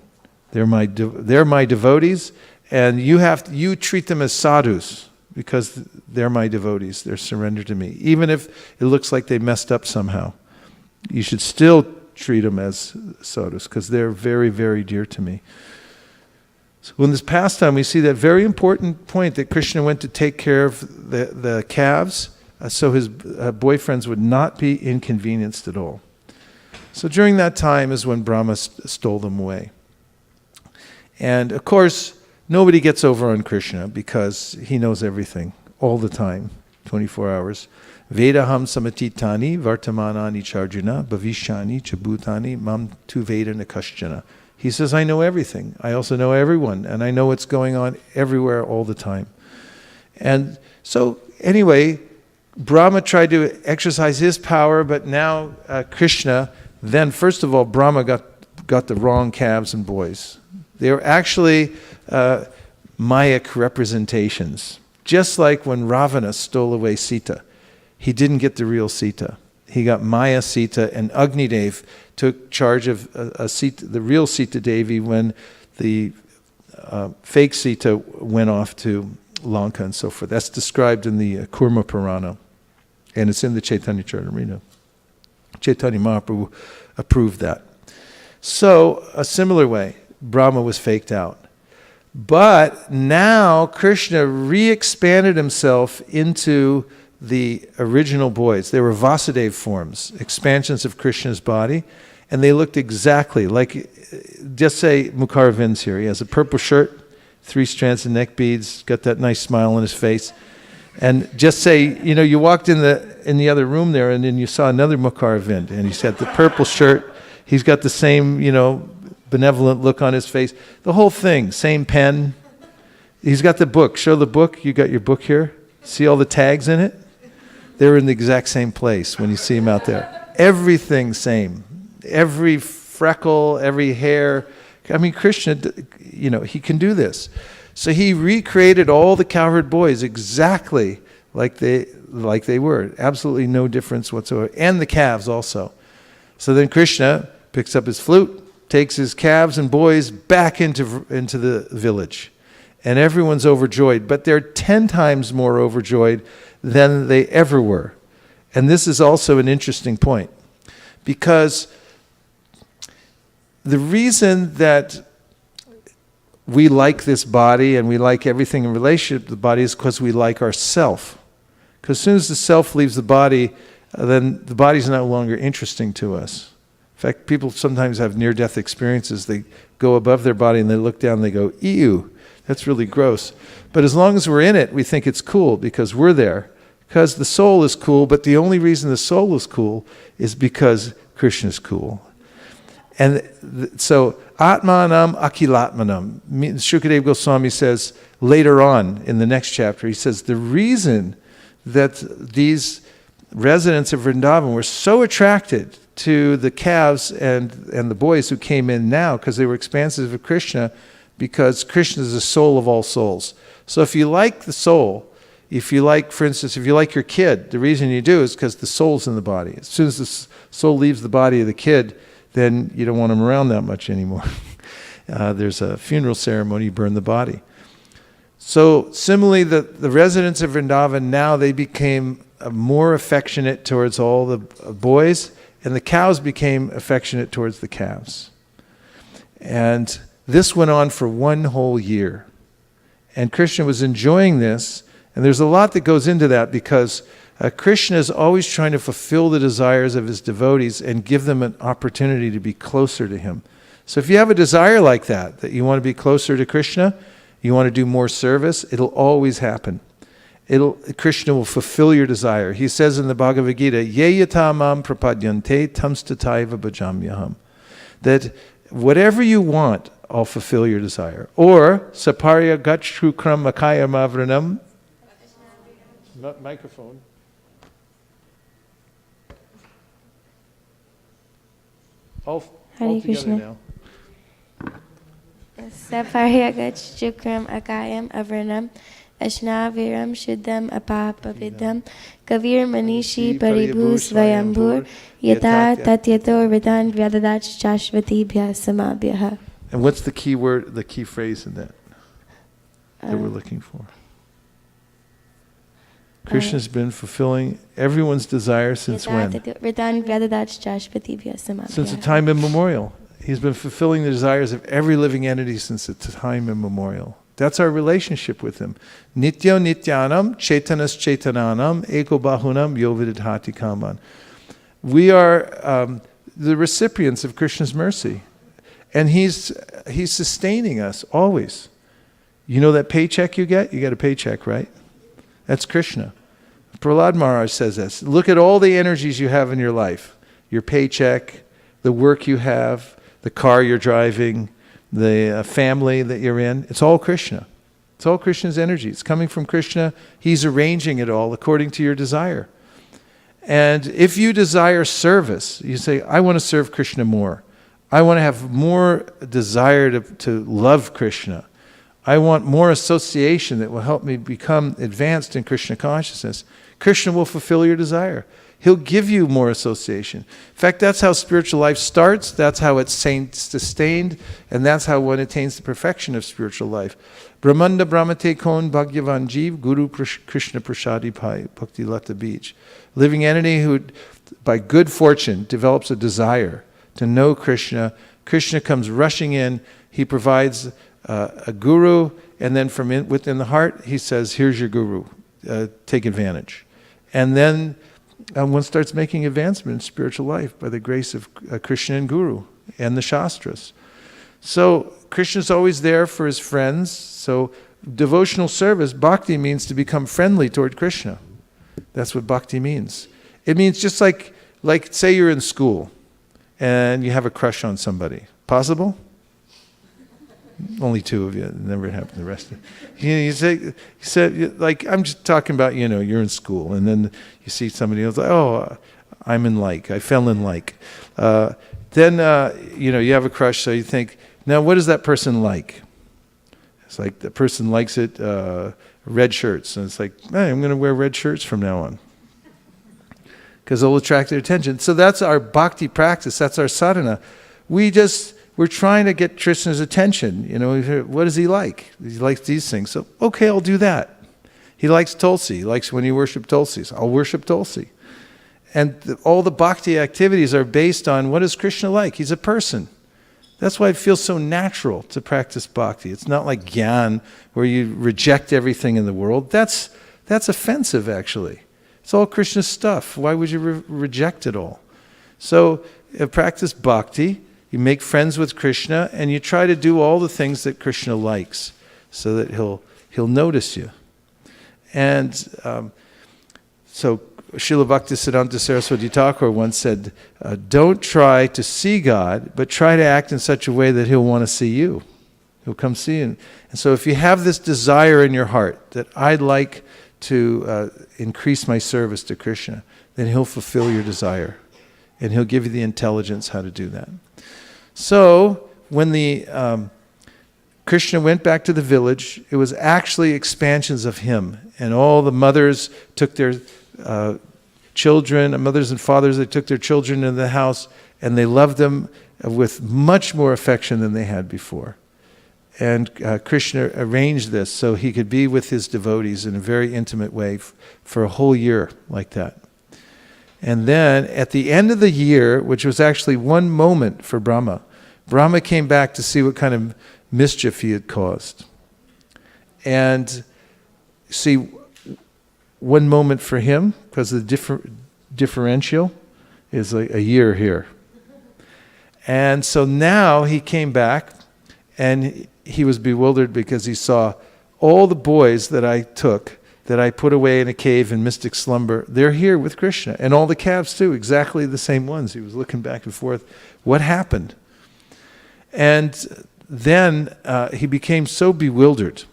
They're my devotees, and you treat them as sadhus because they're my devotees. They're surrendered to me. Even if it looks like they messed up somehow, you should still treat them as sadhus because they're very, very dear to me. So in this pastime, we see that very important point that Krishna went to take care of the calves so his boyfriends would not be inconvenienced at all. So during that time is when Brahma stole them away. And of course, nobody gets over on Krishna because he knows everything all the time, 24 hours. Vedaham samatitani vartamanani charjuna bhavishani chabhutani mam tu veda nakashjana. He says, I know everything. I also know everyone, and I know what's going on everywhere all the time. And so anyway, Brahma tried to exercise his power, but now Krishna, then first of all, Brahma got the wrong calves and boys. They were actually Mayak representations. Just like when Ravana stole away Sita. He didn't get the real Sita. He got Maya Sita, and Agnidev took charge of the real Sita Devi when the fake Sita went off to Lanka and so forth. That's described in the Kurma Purana, and it's in the Chaitanya Charitamrita. Chaitanya Mahaprabhu approved that. So, a similar way, Brahma was faked out. But now Krishna re-expanded himself into the original boys. They were Vasudeva forms, expansions of Krishna's body, and they looked exactly like, just say Mukharavin's here. He has a purple shirt, 3 strands of neck beads, got that nice smile on his face. And just say, you walked in the other room there, and then you saw another Mukharavind, and he's got the purple shirt, he's got the same, benevolent look on his face. The whole thing, same pen. He's got the book. Show the book. You got your book here? See all the tags in it? They're in the exact same place when you see him out there. Everything same. Every freckle, every hair. I mean, Krishna, he can do this. So he recreated all the cowherd boys exactly like they were. Absolutely no difference whatsoever. And the calves also. So then Krishna picks up his flute, takes his calves and boys back into the village. And everyone's overjoyed. But they're 10 times more overjoyed than they ever were. And this is also an interesting point. Because the reason that we like this body and we like everything in relationship to the body is because we like ourself. Because as soon as the self leaves the body, then the body's no longer interesting to us. In fact, people sometimes have near-death experiences. They go above their body and they look down and they go, ew, that's really gross. But as long as we're in it, we think it's cool because we're there. Because the soul is cool, but the only reason the soul is cool is because Krishna is cool. And so, Atmanam Akilatmanam. Shukadeva Goswami says later on in the next chapter, he says the reason that these residents of Vrindavan were so attracted to the calves and the boys who came in now, because they were expansive of Krishna, because Krishna is the soul of all souls. So if you like the soul, if you like, for instance, if you like your kid, the reason you do is because the soul's in the body. As soon as the soul leaves the body of the kid, then you don't want him around that much anymore. There's a funeral ceremony, you burn the body. So similarly, the residents of Vrindavan now, they became more affectionate towards all the boys, and the cows became affectionate towards the calves. And this went on for 1 whole year. And Krishna was enjoying this, and there's a lot that goes into that because Krishna is always trying to fulfill the desires of his devotees and give them an opportunity to be closer to him. So if you have a desire like that you want to be closer to Krishna, you want to do more service, it'll always happen. Krishna will fulfill your desire. He says in the Bhagavad Gita, Ye yata mam prapadyante tamstataiva bhajamyaham. That whatever you want, I'll fulfill your desire. Or, saparya gachukram akaya mavranam. Microphone. All Hare together Krishna. now. Saparhyagachukram akayam avranam ashnaviram shuddham apapavidam kavir manishi paribhu svayambhur yata tatyato ritan vyadadach chashvatibhya samabhyaha. And what's the key word, the key phrase in that we're looking for? Krishna's been fulfilling everyone's desire since when? Since a time immemorial. He's been fulfilling the desires of every living entity since a time immemorial. That's our relationship with him. Nityo nityanam, chaitanas chaitananam, eko bahunam, yovididhati kaman. We are the recipients of Krishna's mercy. And he's sustaining us always. You know that paycheck you get? You get a paycheck, right? That's Krishna. Prahlad Maharaj says this. Look at all the energies you have in your life. Your paycheck, the work you have, the car you're driving, the family that you're in. It's all Krishna. It's all Krishna's energy. It's coming from Krishna. He's arranging it all according to your desire. And if you desire service, you say, I want to serve Krishna more. I want to have more desire to love Krishna. I want more association that will help me become advanced in Krishna consciousness. Krishna will fulfill your desire. He'll give you more association. In fact, that's how spiritual life starts, that's how it's sustained, and that's how one attains the perfection of spiritual life. Brahmanda Brahmate Kon Bhagyavan Jeev Guru Krishna Prasadi Pai Bhakti Lata Beach. Living entity who, by good fortune, develops a desire to know Krishna. Krishna comes rushing in, he provides a guru, and then from within the heart, he says, here's your guru, take advantage. And then one starts making advancement in spiritual life by the grace of Krishna and Guru and the Shastras. So Krishna's always there for his friends. So devotional service, bhakti, means to become friendly toward Krishna. That's what bhakti means. It means just like say you're in school and you have a crush on somebody. Possible? Only 2 of you. It never happened to the rest of you. You said, like, I'm just talking about, you're in school, and then you see somebody else, like, oh, I'm in like, I fell in like. Then, you have a crush, so you think, now what does that person like? It's like the person likes it, red shirts. And it's like, hey, I'm going to wear red shirts from now on. Because they'll attract their attention. So that's our bhakti practice, that's our sadhana. We're trying to get Krishna's attention. What does he like? He likes these things. So, okay, I'll do that. He likes Tulsi. He likes when you worship Tulsi. So I'll worship Tulsi. And all the bhakti activities are based on what does Krishna like? He's a person. That's why it feels so natural to practice bhakti. It's not like gyan, where you reject everything in the world. That's offensive, actually. It's all Krishna's stuff. Why would you reject it all? So practice bhakti, you make friends with Krishna, and you try to do all the things that Krishna likes so that he'll notice you. And so Srila Bhaktisiddhanta Saraswati Thakur once said, don't try to see God, but try to act in such a way that he'll want to see you. He'll come see you. And so if you have this desire in your heart that I'd like to increase my service to Krishna, then he'll fulfill your desire. And he'll give you the intelligence how to do that. So when the Krishna went back to the village, it was actually expansions of him. And all the mothers took their children, mothers and fathers, they took their children into the house, and they loved them with much more affection than they had before. And Krishna arranged this so he could be with his devotees in a very intimate way for a whole year like that. And then at the end of the year, which was actually one moment for Brahma, Brahma came back to see what kind of mischief he had caused. And see, one moment for him, because the differential is like a year here. And so now he came back, and he was bewildered because he saw all the boys that I took, that I put away in a cave in mystic slumber, they're here with Krishna. And all the calves too, exactly the same ones. He was looking back and forth. What happened? And then he became so bewildered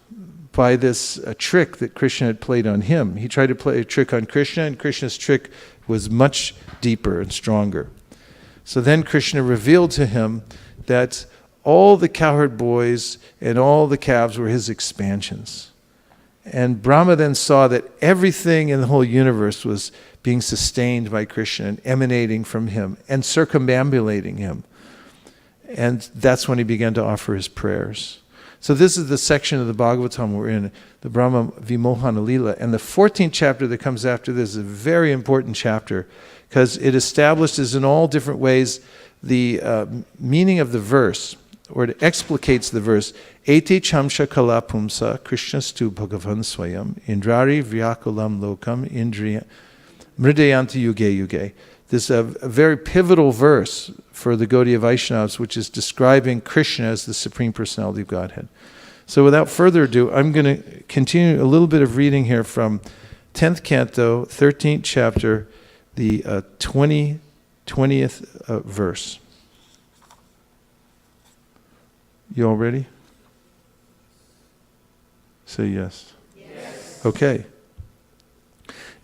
by this trick that Krishna had played on him. He tried to play a trick on Krishna, and Krishna's trick was much deeper and stronger. So then Krishna revealed to him that all the cowherd boys and all the calves were his expansions. And Brahma then saw that everything in the whole universe was being sustained by Krishna and emanating from him and circumambulating him. And that's when he began to offer his prayers. So this is the section of the Bhagavatam we're in, the Brahma vimohan Lila. And the 14th chapter that comes after this is a very important chapter because it establishes in all different ways the meaning of the verse, or it explicates the verse, Ete chamsha kala pumsa krishnastu bhagavan swayam indrari vyakulam lokam indriya mridayanti yuge yuge. This is a very pivotal verse for the Gaudiya Vaishnavas, which is describing Krishna as the Supreme Personality of Godhead. So without further ado, I'm going to continue a little bit of reading here from 10th Canto, 13th chapter, the 20th verse. You all ready? Say yes. Yes. Okay.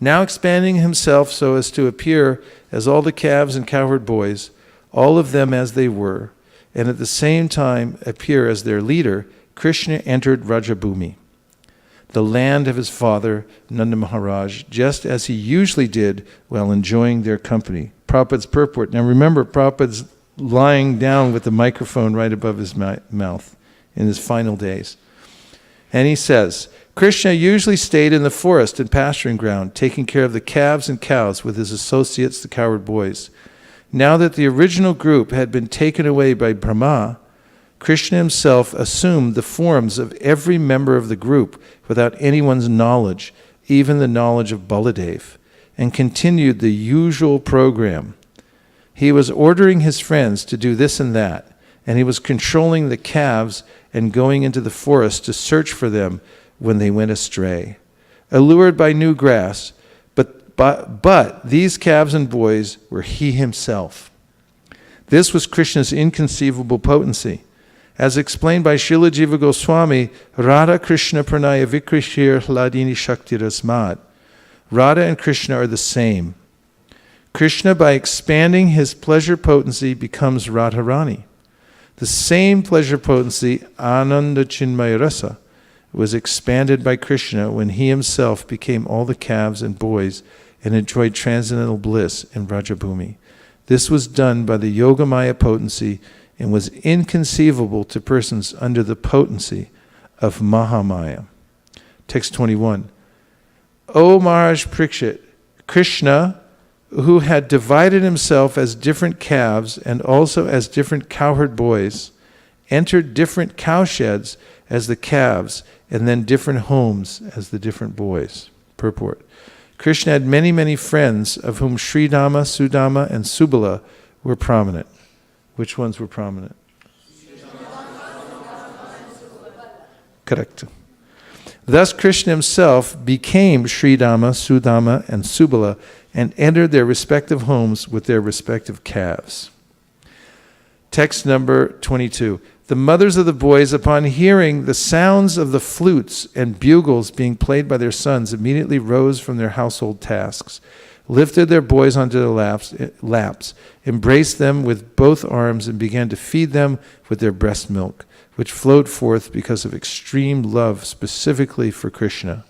Now expanding himself so as to appear as all the calves and cowherd boys, all of them as they were, and at the same time appear as their leader, Krishna entered Rajabhumi, the land of his father, Nanda Maharaj, just as he usually did while enjoying their company. Prabhupada's purport. Now remember, Prabhupada's lying down with the microphone right above his mouth in his final days. And he says, Krishna usually stayed in the forest and pasturing ground, taking care of the calves and cows with his associates, the cowherd boys. Now that the original group had been taken away by Brahma, Krishna himself assumed the forms of every member of the group without anyone's knowledge, even the knowledge of Baladev, and continued the usual program. He was ordering his friends to do this and that, and he was controlling the calves and going into the forest to search for them when they went astray, allured by new grass. But these calves and boys were he himself. This was Krishna's inconceivable potency. As explained by Srila Jiva Goswami, Radha Krishna Pranaya Vikrishir Hladini Shakti Rasmad. Radha and Krishna are the same. Krishna, by expanding his pleasure potency, becomes Radharani. The same pleasure potency, Ananda Chinmaya Rasa, was expanded by Krishna when he himself became all the calves and boys and enjoyed transcendental bliss in Vrajabhumi. This was done by the Yogamaya potency and was inconceivable to persons under the potency of Mahamaya. Text 21. O Maharaj Parikshit, Krishna who had divided himself as different calves and also as different cowherd boys, entered different cowsheds as the calves, and then different homes as the different boys. Purport. Krishna had many, many friends, of whom Sridama, Sudama, and Subala were prominent. Which ones were prominent? Correct. Thus Krishna himself became Sridama, Sudama, and Subala, and entered their respective homes with their respective calves. Text number 22. The mothers of the boys, upon hearing the sounds of the flutes and bugles being played by their sons, immediately rose from their household tasks, lifted their boys onto their laps, embraced them with both arms, and began to feed them with their breast milk, which flowed forth because of extreme love specifically for Krishna.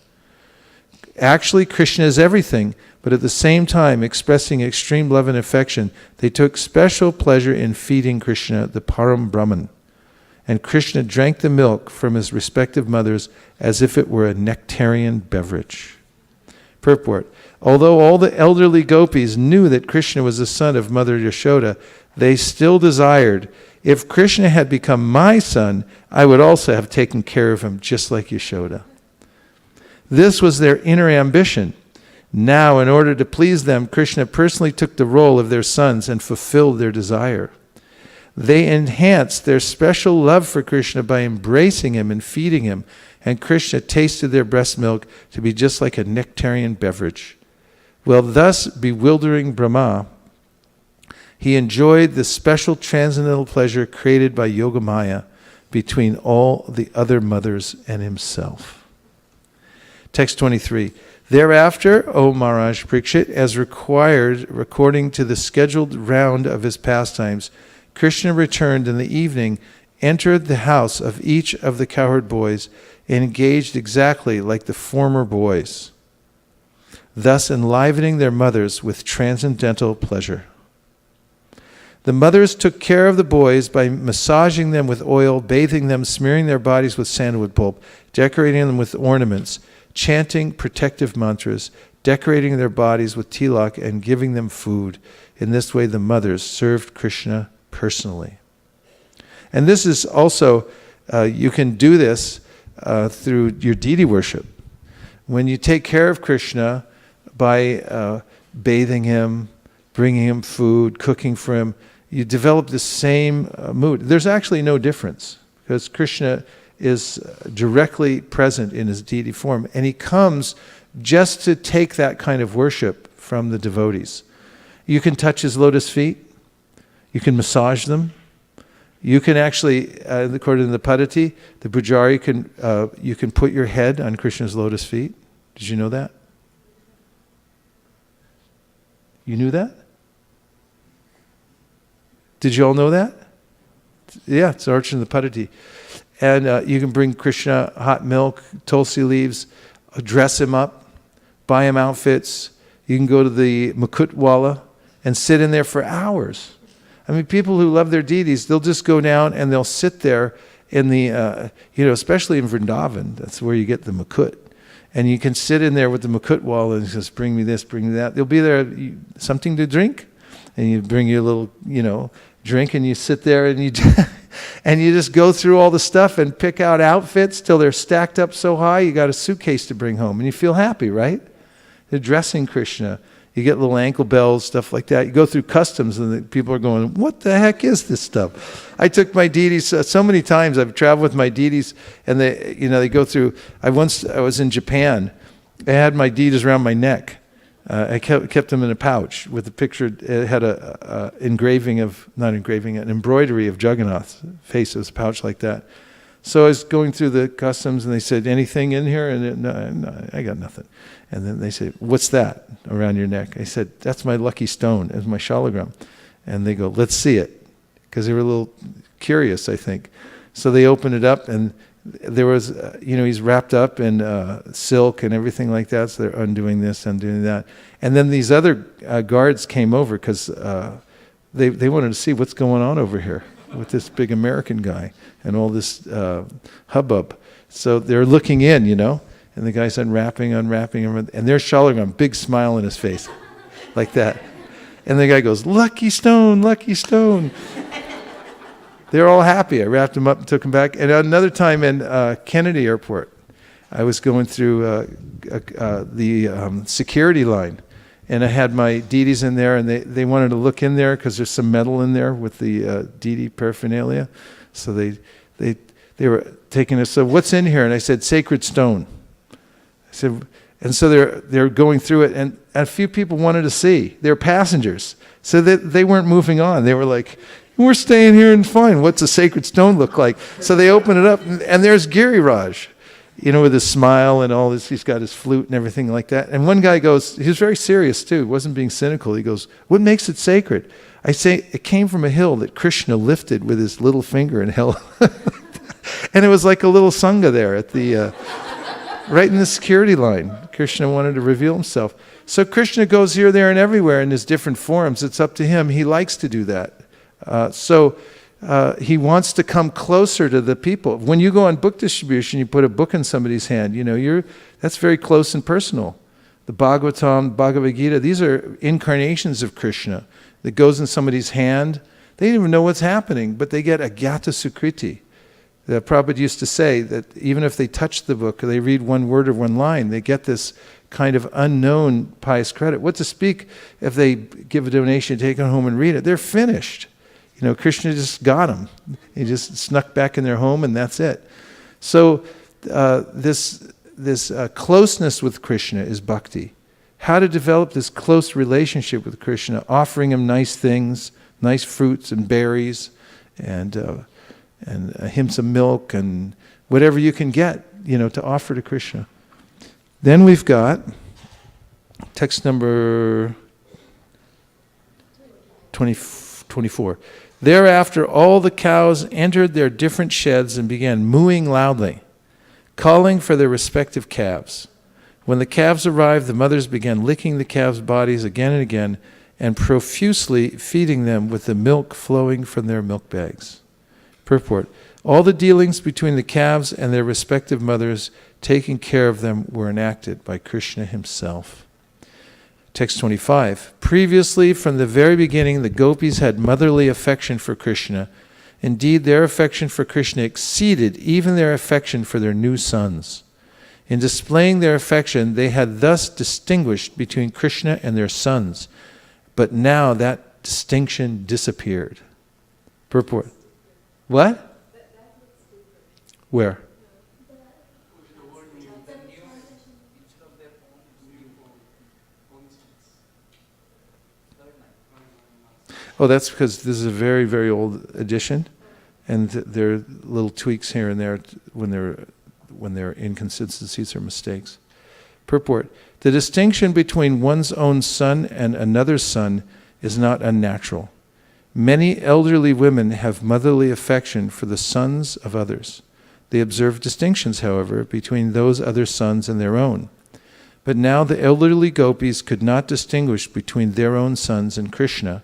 Actually, Krishna is everything, but at the same time expressing extreme love and affection, they took special pleasure in feeding Krishna, the Param Brahman. And Krishna drank the milk from his respective mothers as if it were a nectarian beverage. Purport. Although all the elderly gopis knew that Krishna was the son of Mother Yashoda, they still desired, if Krishna had become my son, I would also have taken care of him just like Yashoda. This was their inner ambition. Now, in order to please them, Krishna personally took the role of their sons and fulfilled their desire. They enhanced their special love for Krishna by embracing him and feeding him, and Krishna tasted their breast milk to be just like a nectarian beverage. Well, thus bewildering Brahma, he enjoyed the special transcendental pleasure created by Yogamaya between all the other mothers and himself. Text 23. Thereafter, O Maharaj Parikshit, as required according to the scheduled round of his pastimes, Krishna returned in the evening, entered the house of each of the cowherd boys, and engaged exactly like the former boys, thus enlivening their mothers with transcendental pleasure. The mothers took care of the boys by massaging them with oil, bathing them, smearing their bodies with sandalwood pulp, decorating them with ornaments, chanting protective mantras, decorating their bodies with tilak, and giving them food. In this way, the mothers served Krishna personally. And this is also, you can do this through your deity worship. When you take care of Krishna by bathing him, bringing him food, cooking for him, you develop the same mood. There's actually no difference because Krishna is directly present in his deity form, and he comes just to take that kind of worship from the devotees. You can touch his lotus feet. You can massage them. You can actually, according to the Padati, the Pujari you can put your head on Krishna's lotus feet. Did you know that? You knew that? Did you all know that? Yeah, it's Archana the Padati. And you can bring Krishna hot milk, tulsi leaves, dress him up, buy him outfits. You can go to the Mukutwala and sit in there for hours. I mean, people who love their deities, they'll just go down and they'll sit there in the, especially in Vrindavan. That's where you get the Mukut. And you can sit in there with the Mukutwala and just bring me this, bring me that. They'll be there, something to drink. And you bring your little, drink, and you sit there and you and you just go through all the stuff and pick out outfits till they're stacked up so high you got a suitcase to bring home, and you feel happy, right? They're dressing Krishna. You get little ankle bells, stuff like that. You go through customs and the people are going, what the heck is this stuff? I took my deities so many times. I've traveled with my deities, and they go through. I was in Japan. I had my deities around my neck. I kept them in a pouch with a picture. It had an embroidery of Jagannath's face. It was a pouch like that. So I was going through the customs, and they said, anything in here? And no, I got nothing. And then they said, what's that around your neck? I said, that's my lucky stone. It's my shalagram. And they go, let's see it. Because they were a little curious, I think. So they opened it up, and there was, he's wrapped up in silk and everything like that. So they're undoing this, undoing that. And then these other guards came over because they wanted to see what's going on over here with this big American guy and all this hubbub. So they're looking in, and the guy's unwrapping, and there's Shalagram, big smile on his face. like that. And the guy goes, lucky stone, lucky stone. They're all happy. I wrapped them up and took them back. And another time in Kennedy Airport, I was going through the security line, and I had my deities in there, and they wanted to look in there because there's some metal in there with the deity paraphernalia. So they were taking us. So what's in here? And I said, sacred stone. I said, and so they're going through it, and a few people wanted to see. They're passengers, so they weren't moving on. They were like, we're staying here and fine. What's a sacred stone look like? So they open it up, and there's Giriraj, with his smile and all this. He's got his flute and everything like that. And one guy goes, he was very serious too, wasn't being cynical. He goes, what makes it sacred? I say, it came from a hill that Krishna lifted with his little finger and held. And it was like a little sangha there at the, right in the security line. Krishna wanted to reveal himself. So Krishna goes here, there, and everywhere in his different forms. It's up to him. He likes to do that. So he wants to come closer to the people. When you go on book distribution, you put a book in somebody's hand, that's very close and personal. The Bhagavatam, Bhagavad Gita, these are incarnations of Krishna that goes in somebody's hand. They don't even know what's happening, but they get agyata sukriti. The Prabhupada used to say that even if they touch the book, or they read one word or one line, they get this kind of unknown pious credit. What to speak if they give a donation, take it home and read it? They're finished. Krishna just got them. He just snuck back in their home, and that's it. So this closeness with Krishna is bhakti. How to develop this close relationship with Krishna, offering him nice things, nice fruits and berries, and him some milk and whatever you can get, to offer to Krishna. Then we've got text number 24. Thereafter, all the cows entered their different sheds and began mooing loudly, calling for their respective calves. When the calves arrived, the mothers began licking the calves' bodies again and again and profusely feeding them with the milk flowing from their milk bags. Purport. All the dealings between the calves and their respective mothers taking care of them were enacted by Krishna himself. Text 25. Previously, from the very beginning, the gopis had motherly affection for Krishna. Indeed, their affection for Krishna exceeded even their affection for their new sons. In displaying their affection, they had thus distinguished between Krishna and their sons. But now that distinction disappeared. Purport. What? Where? Oh, that's because this is a very, very old edition, and there are little tweaks here and there when there are inconsistencies or mistakes. Purport. The distinction between one's own son and another's son is not unnatural. Many elderly women have motherly affection for the sons of others. They observe distinctions, however, between those other sons and their own. But now the elderly gopis could not distinguish between their own sons and Krishna,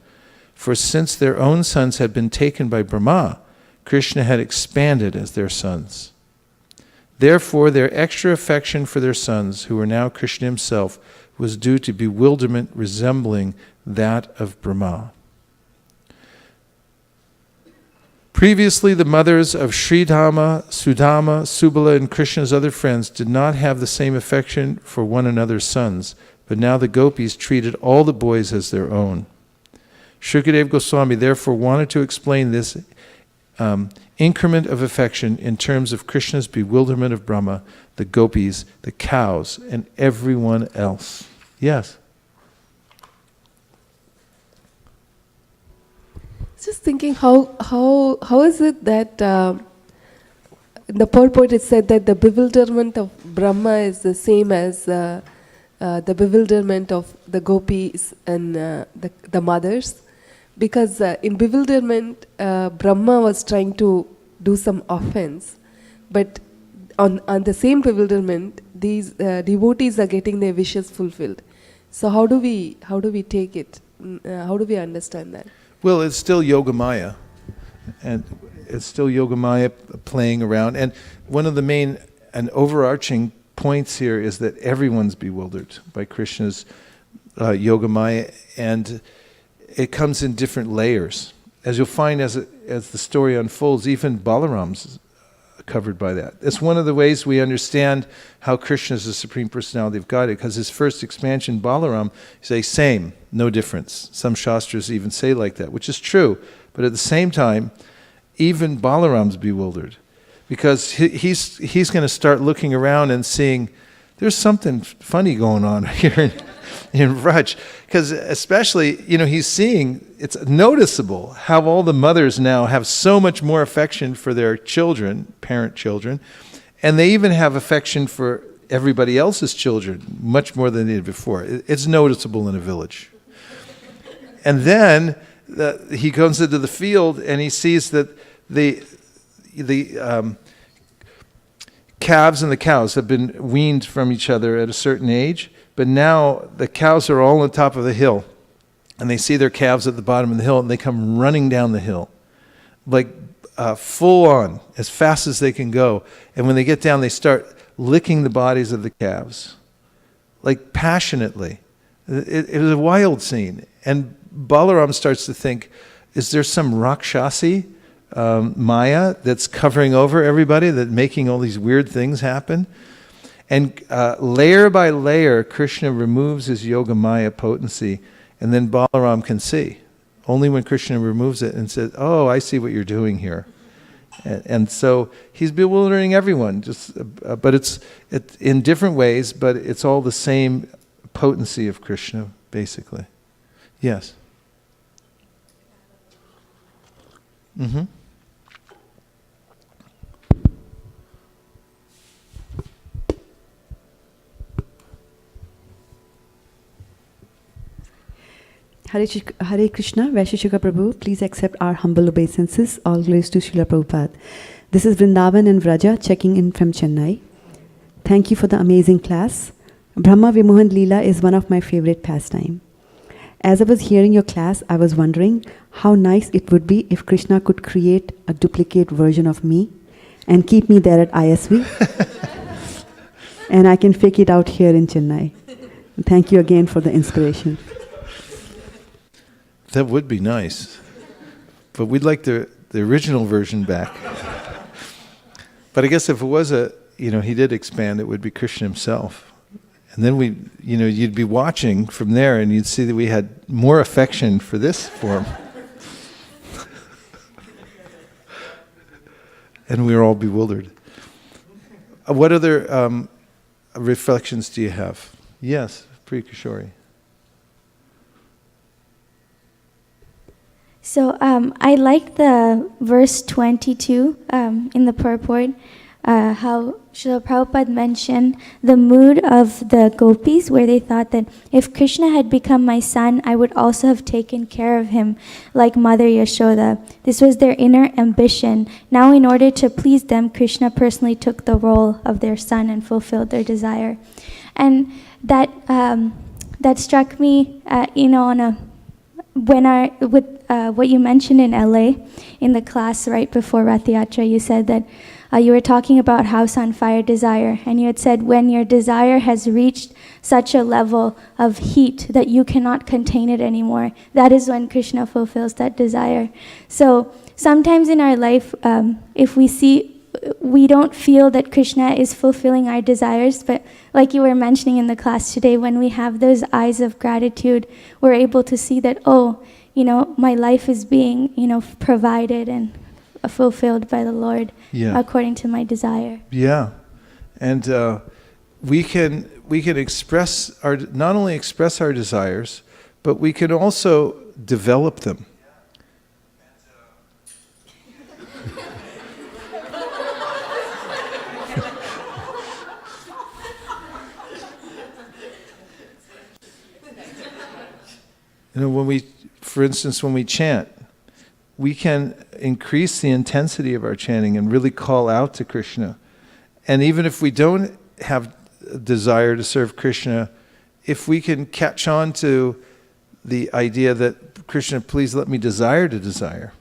for since their own sons had been taken by Brahma, Krishna had expanded as their sons. Therefore, their extra affection for their sons, who were now Krishna himself, was due to bewilderment resembling that of Brahma. Previously, the mothers of Sridhama, Sudama, Subala, and Krishna's other friends did not have the same affection for one another's sons, but now the gopis treated all the boys as their own. Shukadeva Goswami therefore wanted to explain this increment of affection in terms of Krishna's bewilderment of Brahma, the gopis, the cows, and everyone else. Yes? Just thinking, how is it that in the purport it said that the bewilderment of Brahma is the same as the bewilderment of the gopis and the mothers? Because in bewilderment, Brahma was trying to do some offense, but on the same bewilderment, these devotees are getting their wishes fulfilled. So how do we take it? How do we understand that? Well, it's still Yogamaya, and it's still Yogamaya playing around. And one of the main and overarching points here is that everyone's bewildered by Krishna's Yogamaya, and it comes in different layers. As you'll find as the story unfolds, even Balaram's covered by that. It's one of the ways we understand how Krishna is the Supreme Personality of Godhead, because his first expansion, Balaram, say same, no difference. Some Shastras even say like that, which is true. But at the same time, even Balaram's bewildered, because he's going to start looking around and seeing there's something funny going on here in Vraj. Because especially, he's seeing, it's noticeable how all the mothers now have so much more affection for their children, parent children, and they even have affection for everybody else's children, much more than they did before. It's noticeable in a village. And then he comes into the field and he sees that the calves and the cows have been weaned from each other at a certain age, but now the cows are all on top of the hill, and they see their calves at the bottom of the hill, and they come running down the hill, like full on, as fast as they can go. And when they get down, they start licking the bodies of the calves, like passionately. It was a wild scene. And Balaram starts to think, is there some Rakshasi, Maya, that's covering over everybody, that making all these weird things happen? And layer by layer, Krishna removes his Yogamaya potency, and then Balaram can see. Only when Krishna removes it and says, oh, I see what you're doing here. And so he's bewildering everyone, but it's in different ways, but it's all the same potency of Krishna, basically. Yes? Mm-hmm. Hare Krishna, Vaisesika Prabhu, please accept our humble obeisances. All glories to Srila Prabhupada. This is Vrindavan and Vraja checking in from Chennai. Thank you for the amazing class. Brahma vimohan Lila is one of my favorite pastime. As I was hearing your class, I was wondering how nice it would be if Krishna could create a duplicate version of me and keep me there at ISV. And I can fake it out here in Chennai. Thank you again for the inspiration. That would be nice. But we'd like the original version back. But I guess if it was he did expand, it would be Krishna himself. And then you'd be watching from there and you'd see that we had more affection for this form. And we were all bewildered. What other reflections do you have? Yes, Priya Kishori. So I like the verse 22 in the purport, how Srila Prabhupada mentioned the mood of the gopis, where they thought that if Krishna had become my son, I would also have taken care of him like Mother Yashoda. This was their inner ambition. Now in order to please them, Krishna personally took the role of their son and fulfilled their desire. And that struck me, with what you mentioned in LA in the class right before Rath Yatra. You said that you were talking about house on fire desire, and you had said when your desire has reached such a level of heat that you cannot contain it anymore, that is when Krishna fulfills that desire. So sometimes in our life, if we don't feel that Krishna is fulfilling our desires, but like you were mentioning in the class today, when we have those eyes of gratitude, we're able to see that, my life is being, provided and fulfilled by the Lord according to my desire. Yeah, and we can not only express our desires, but we can also develop them. For instance, when we chant, we can increase the intensity of our chanting and really call out to Krishna. And even if we don't have a desire to serve Krishna, if we can catch on to the idea that Krishna, please let me desire to desire.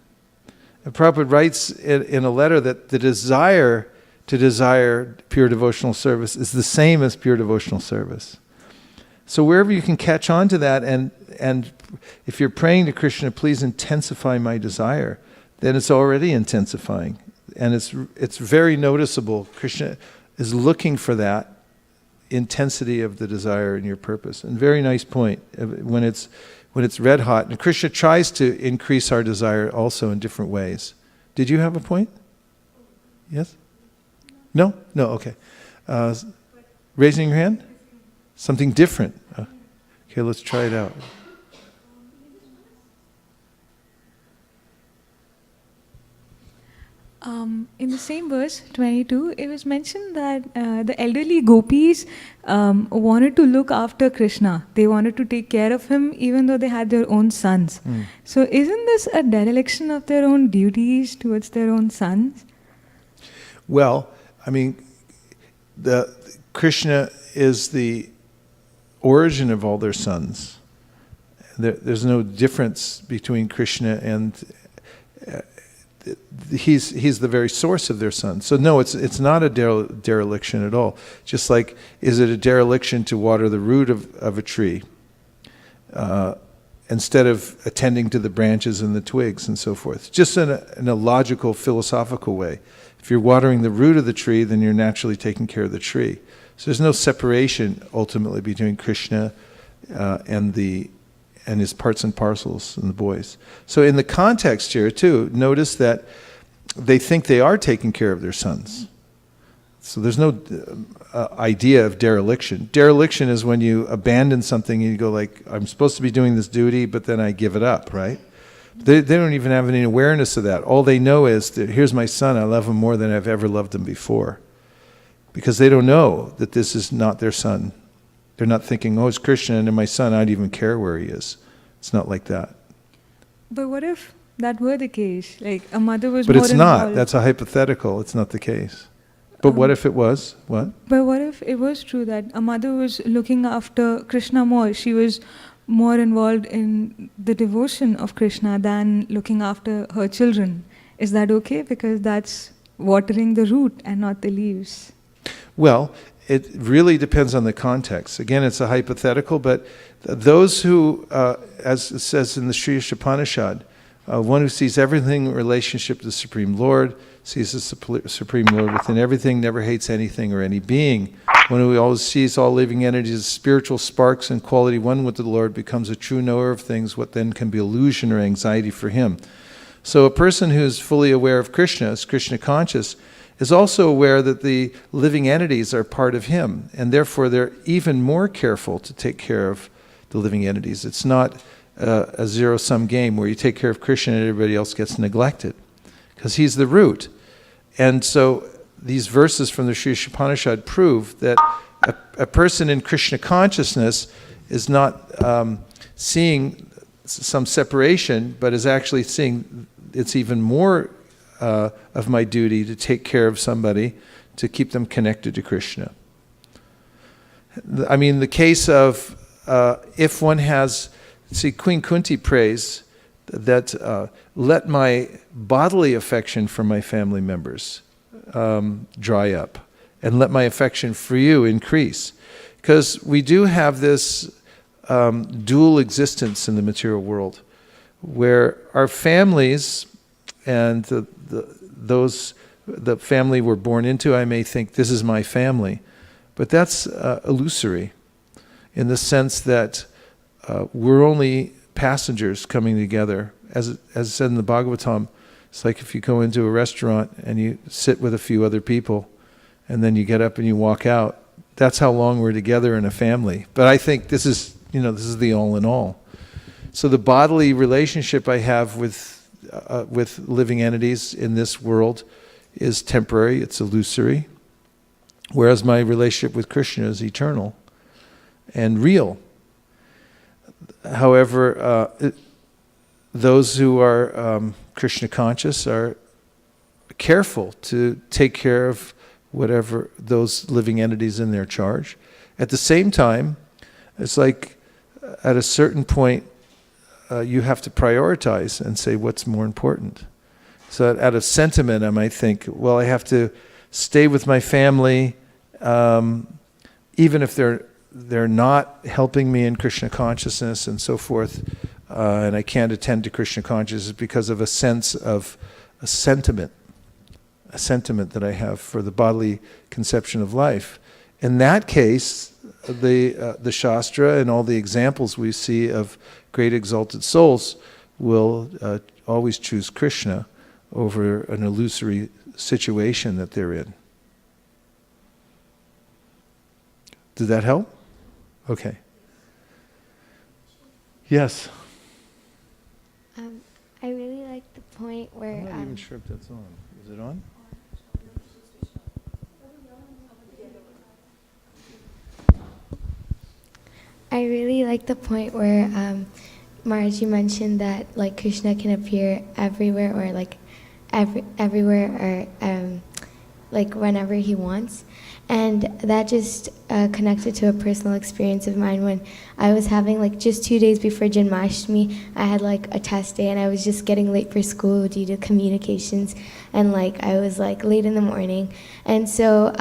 And Prabhupada writes in a letter that the desire to desire pure devotional service is the same as pure devotional service. So wherever you can catch on to that, and if you're praying to Krishna, please intensify my desire, then it's already intensifying. And it's very noticeable. Krishna is looking for that intensity of the desire in your purpose. And very nice point, when it's red hot. And Krishna tries to increase our desire also in different ways. Did you have a point? Yes? No? No, okay. Raising your hand? Something different. Okay, let's try it out. In the same verse, 22, it was mentioned that the elderly gopis wanted to look after Krishna. They wanted to take care of him even though they had their own sons. So isn't this a dereliction of their own duties towards their own sons? Well, I mean, Krishna is the origin of all their sons. There's no difference between Krishna and he's the very source of their sons. So no, it's not a dereliction at all. Just like, is it a dereliction to water the root of a tree instead of attending to the branches and the twigs and so forth? Just in a logical, philosophical way. If you're watering the root of the tree, then you're naturally taking care of the tree. So there's no separation ultimately between Krishna and his parts and parcels and the boys. So in the context here too, notice that they think they are taking care of their sons. So there's no idea of dereliction. Dereliction is when you abandon something and you go like, I'm supposed to be doing this duty, but then I give it up, right? They don't even have any awareness of that. All they know is that here's my son, I love him more than I've ever loved him before. Because they don't know that this is not their son. They're not thinking, oh, it's Krishna and my son, I don't even care where he is. It's not like that. But what if that were the case? Like a mother was But more it's involved. not. That's a hypothetical. It's not the case. But what if it was? What? But what if it was true that a mother was looking after Krishna more? She was more involved in the devotion of Krishna than looking after her children. Is that okay? Because that's watering the root and not the leaves. Well, it really depends on the context. Again, it's a hypothetical, but those who, as it says in the Sri Upanishad, one who sees everything in relationship to the Supreme Lord, sees the Supreme Lord within everything, never hates anything or any being. One who always sees all living entities as spiritual sparks and quality one with the Lord, becomes a true knower of things, what then can be illusion or anxiety for him. So a person who is fully aware of Krishna, is Krishna conscious, is also aware that the living entities are part of him, and therefore they're even more careful to take care of the living entities. It's not a zero-sum game where you take care of Krishna and everybody else gets neglected, because he's the root. And so these verses from the Sri Upanishad prove that a person in Krishna consciousness is not seeing some separation, but is actually seeing it's even more of my duty to take care of somebody, to keep them connected to Krishna. I mean, the case of if one has, see, Queen Kunti prays that let my bodily affection for my family members dry up, and let my affection for you increase. Because we do have this dual existence in the material world, where our families and the family we're born into, I may think this is my family, but that's illusory, in the sense that we're only passengers coming together. As said in the Bhagavatam, it's like if you go into a restaurant and you sit with a few other people, and then you get up and you walk out. That's how long we're together in a family. But I think this is the all in all. So the bodily relationship I have with living entities in this world is temporary, it's illusory, whereas my relationship with Krishna is eternal and real. However, those who are Krishna conscious are careful to take care of whatever those living entities in their charge. At the same time, it's like at a certain point, you have to prioritize and say what's more important. So out of sentiment, I might think, well, I have to stay with my family, even if they're they're not helping me in Krishna consciousness and so forth, and I can't attend to Krishna consciousness because of a sense of a sentiment that I have for the bodily conception of life. In that case, the Shastra and all the examples we see of great exalted souls will always choose Krishna over an illusory situation that they're in. Did that help? Okay. Yes. I really like the point where. I'm not even sure if that's on. Is it on? I really like the point where Maharaji mentioned that like Krishna can appear everywhere or like everywhere or like whenever he wants. And that just connected to a personal experience of mine when I was having like just 2 days before Janmashtami, I had like a test day and I was just getting late for school due to communications, and like I was like late in the morning, and so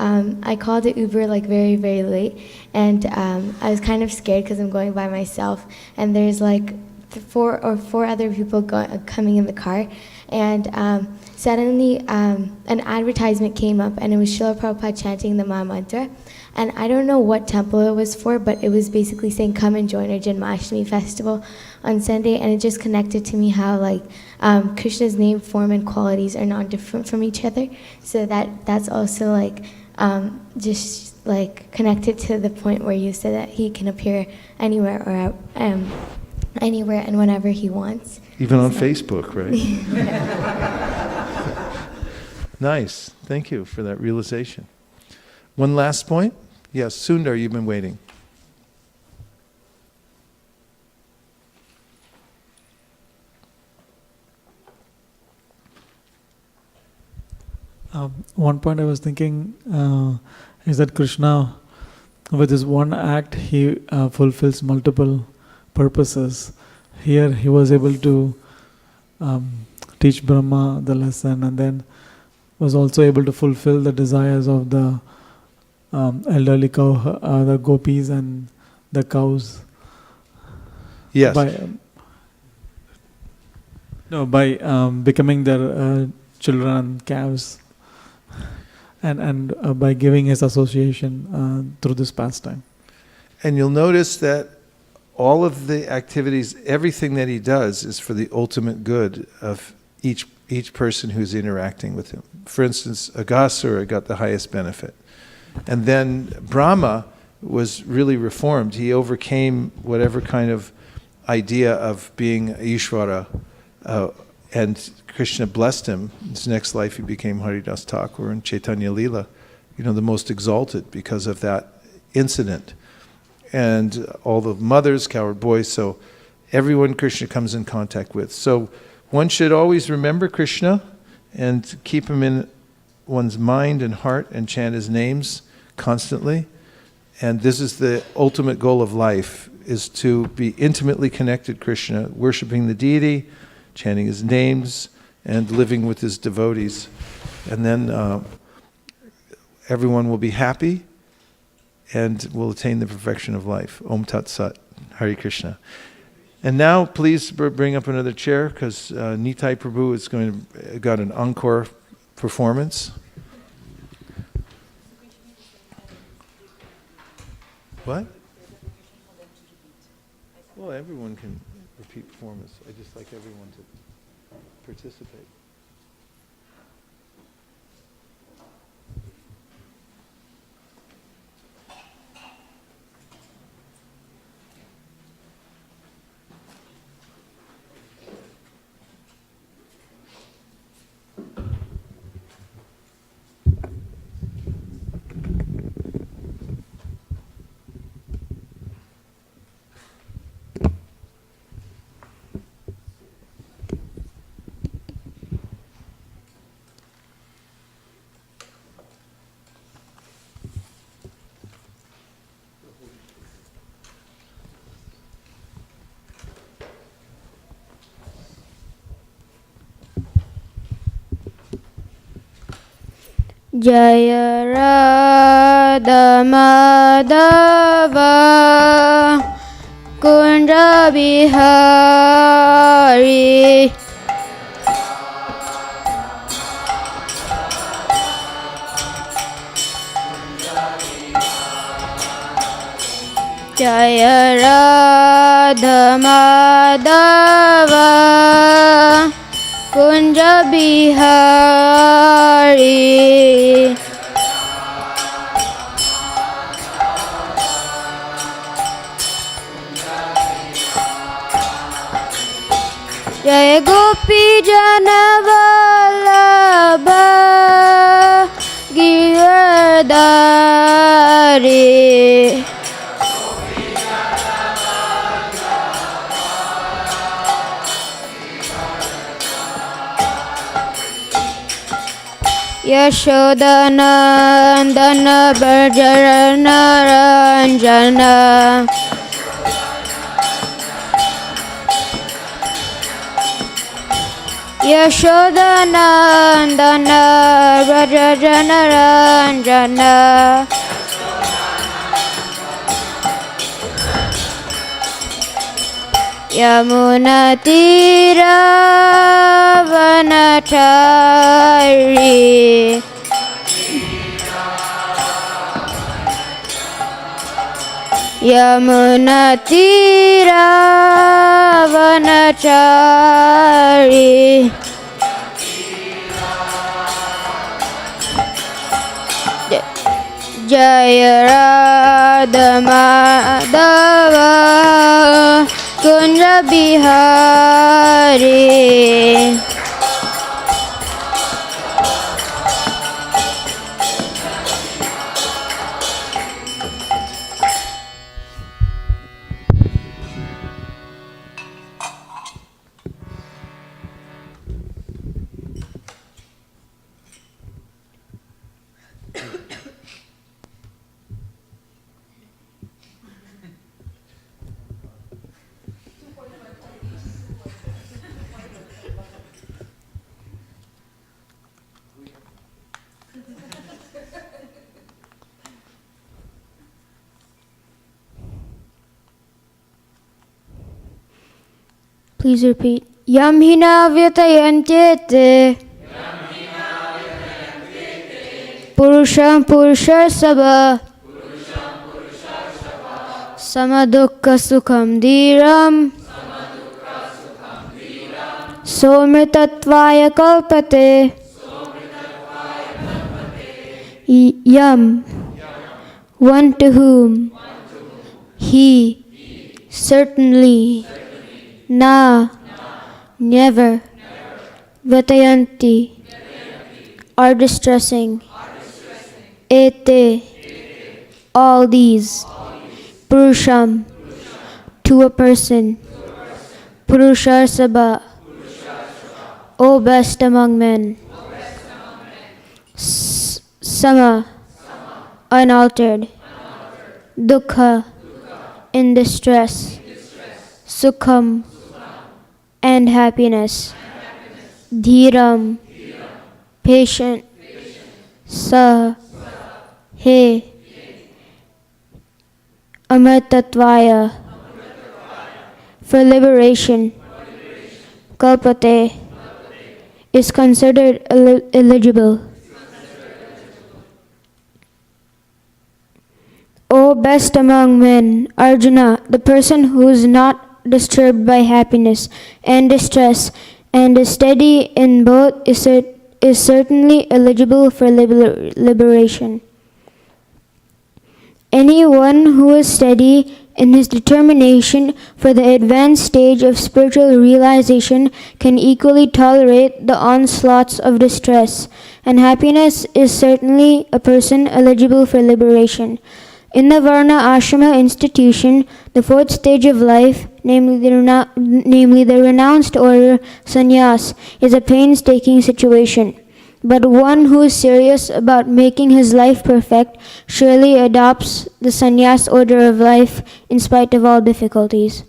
I called an Uber like very, very late, and I was kind of scared because I'm going by myself, and there's like four other people coming in the car, and suddenly an advertisement came up, and it was Srila Prabhupada chanting the Maha Mantra, and I don't know what temple it was for, but it was basically saying come and join our Janmashtami festival on Sunday, and it just connected to me how like Krishna's name, form, and qualities are not different from each other, so that's also like just like connected to the point where you said that he can appear anywhere or anywhere and whenever he wants. Even on Facebook, right? Nice. Thank you for that realization. One last point? Yes, Sundar, you've been waiting. One point I was thinking is that Krishna, with his one act, he fulfills multiple purposes. Here he was able to teach Brahma the lesson, and then was also able to fulfill the desires of the elderly cow, the gopis and the cows. Yes. By becoming their children and calves, and by giving his association through this pastime. And you'll notice that all of the activities, everything that he does is for the ultimate good of each person who's interacting with him. For instance, Aghasura got the highest benefit. And then Brahma was really reformed. He overcame whatever kind of idea of being Ishvara, and Krishna blessed him. In his next life he became Haridas Thakur and Chaitanya Lila, the most exalted because of that incident. And all the mothers, cowherd boys, so everyone Krishna comes in contact with. So one should always remember Krishna and keep him in one's mind and heart and chant his names constantly. And this is the ultimate goal of life, is to be intimately connected to Krishna, worshiping the deity, chanting his names, and living with his devotees. And then everyone will be happy and will attain the perfection of life. Om Tat Sat. Hare Krishna. And now, please bring up another chair, because Nitai Prabhu is got an encore performance. What? Well, everyone can repeat performance. I just like everyone to participate. Jaya Madhava Kunja Bihari Jaya Radha Madhava Kunja Bihari Jaya Gopi Janavallabha Girdhari Yashodanandana Brajarana Ranjana Yashodanandana Brajarana Ranjana Yamuna Tira Vanachari Yamuna Tira Vanachari Jaya Radha Madhava Kunja Bihari Please repeat. Yam hina vyatayantete Purusham Purushasabha Samadukka Sukham Dhiram Somritatvaya Kalpate Yam, one to whom he certainly Na, never, Vatayanti, are distressing, Ete, all these, Purusham, to a person, Purushasabha, O best among men, Sama, unaltered, Dukkha, in distress, Sukham, and happiness. Dhiram, patient. Sa, he, Amritatvaya, for liberation. Kalpate, is considered eligible. O best among men, Arjuna, the person who is not disturbed by happiness and distress and is steady in both is certainly eligible for liberation. Anyone who is steady in his determination for the advanced stage of spiritual realization can equally tolerate the onslaughts of distress, and happiness is certainly a person eligible for liberation. In the Varna Ashrama institution, the fourth stage of life, namely the renounced order sannyas, is a painstaking situation. But one who is serious about making his life perfect surely adopts the sannyas order of life in spite of all difficulties.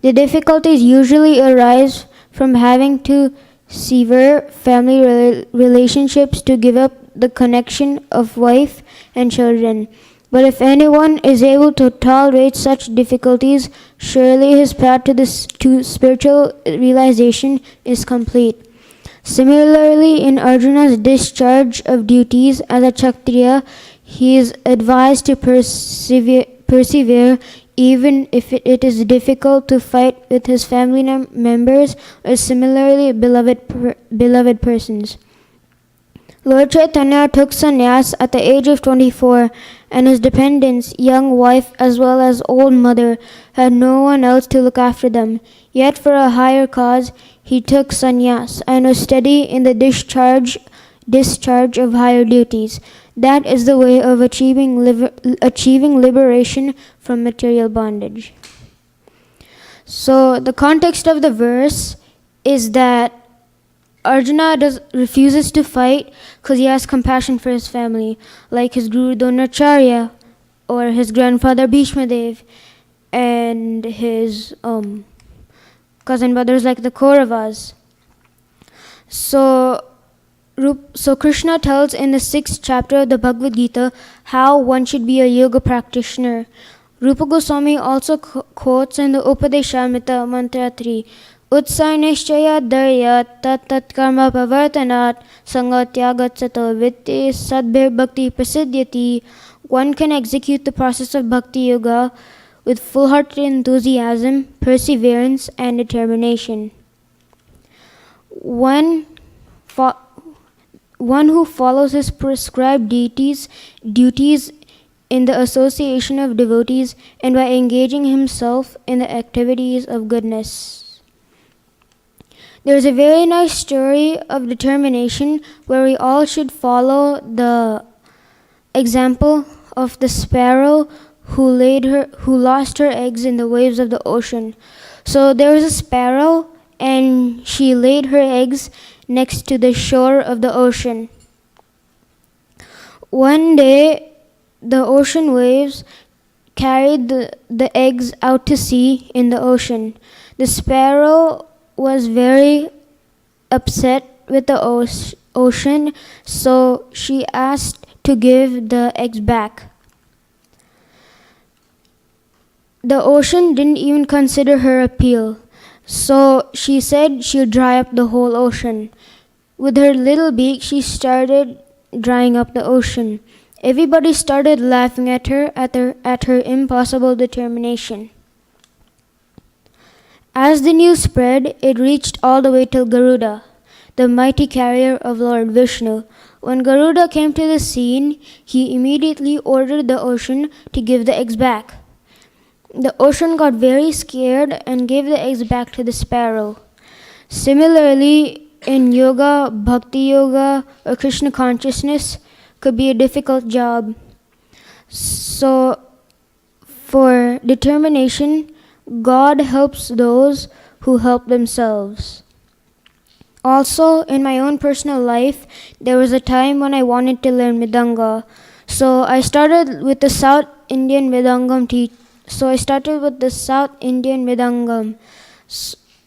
The difficulties usually arise from having to sever family relationships to give up the connection of wife and children. But if anyone is able to tolerate such difficulties, surely his path to spiritual realization is complete. Similarly, in Arjuna's discharge of duties as a Kshatriya, he is advised to persevere even if it is difficult to fight with his family members or similarly beloved persons. Lord Chaitanya took sannyas at the age of 24, and his dependents, young wife as well as old mother, had no one else to look after them. Yet for a higher cause, he took sannyas and was steady in the discharge of higher duties. That is the way of achieving liberation from material bondage. So the context of the verse is that Arjuna refuses to fight because he has compassion for his family, like his Guru Dronacharya or his grandfather Bhishma Dev and his cousin brothers like the Kauravas. So Krishna tells in the 6th chapter of the Bhagavad Gita how one should be a yoga practitioner. Rupa Goswami also quotes in the Upadeshamrita Mantra 3, Utsai Nishchaya Dharya Tat Karma Pavartanat Sangatyagat Sato Vitti Sadbhir Bhakti Prasidhyati. One can execute the process of Bhakti Yoga with full-hearted enthusiasm, perseverance, and determination. One who follows his prescribed duties in the association of devotees and by engaging himself in the activities of goodness. There is a very nice story of determination where we all should follow the example of the sparrow who lost her eggs in the waves of the ocean. So there was a sparrow and she laid her eggs next to the shore of the ocean. One day, the ocean waves carried the eggs out to sea in the ocean. The sparrow was very upset with the ocean, so she asked to give the eggs back. The ocean didn't even consider her appeal, so she said she'll dry up the whole ocean. With her little beak, she started drying up the ocean. Everybody started laughing at her impossible determination. As the news spread, it reached all the way till Garuda, the mighty carrier of Lord Vishnu. When Garuda came to the scene, he immediately ordered the ocean to give the eggs back. The ocean got very scared and gave the eggs back to the sparrow. Similarly, in yoga, bhakti yoga, or Krishna consciousness could be a difficult job. So, for determination, God helps those who help themselves. Also, in my own personal life, there was a time when I wanted to learn Mridanga. So I started with the South Indian Mridangam.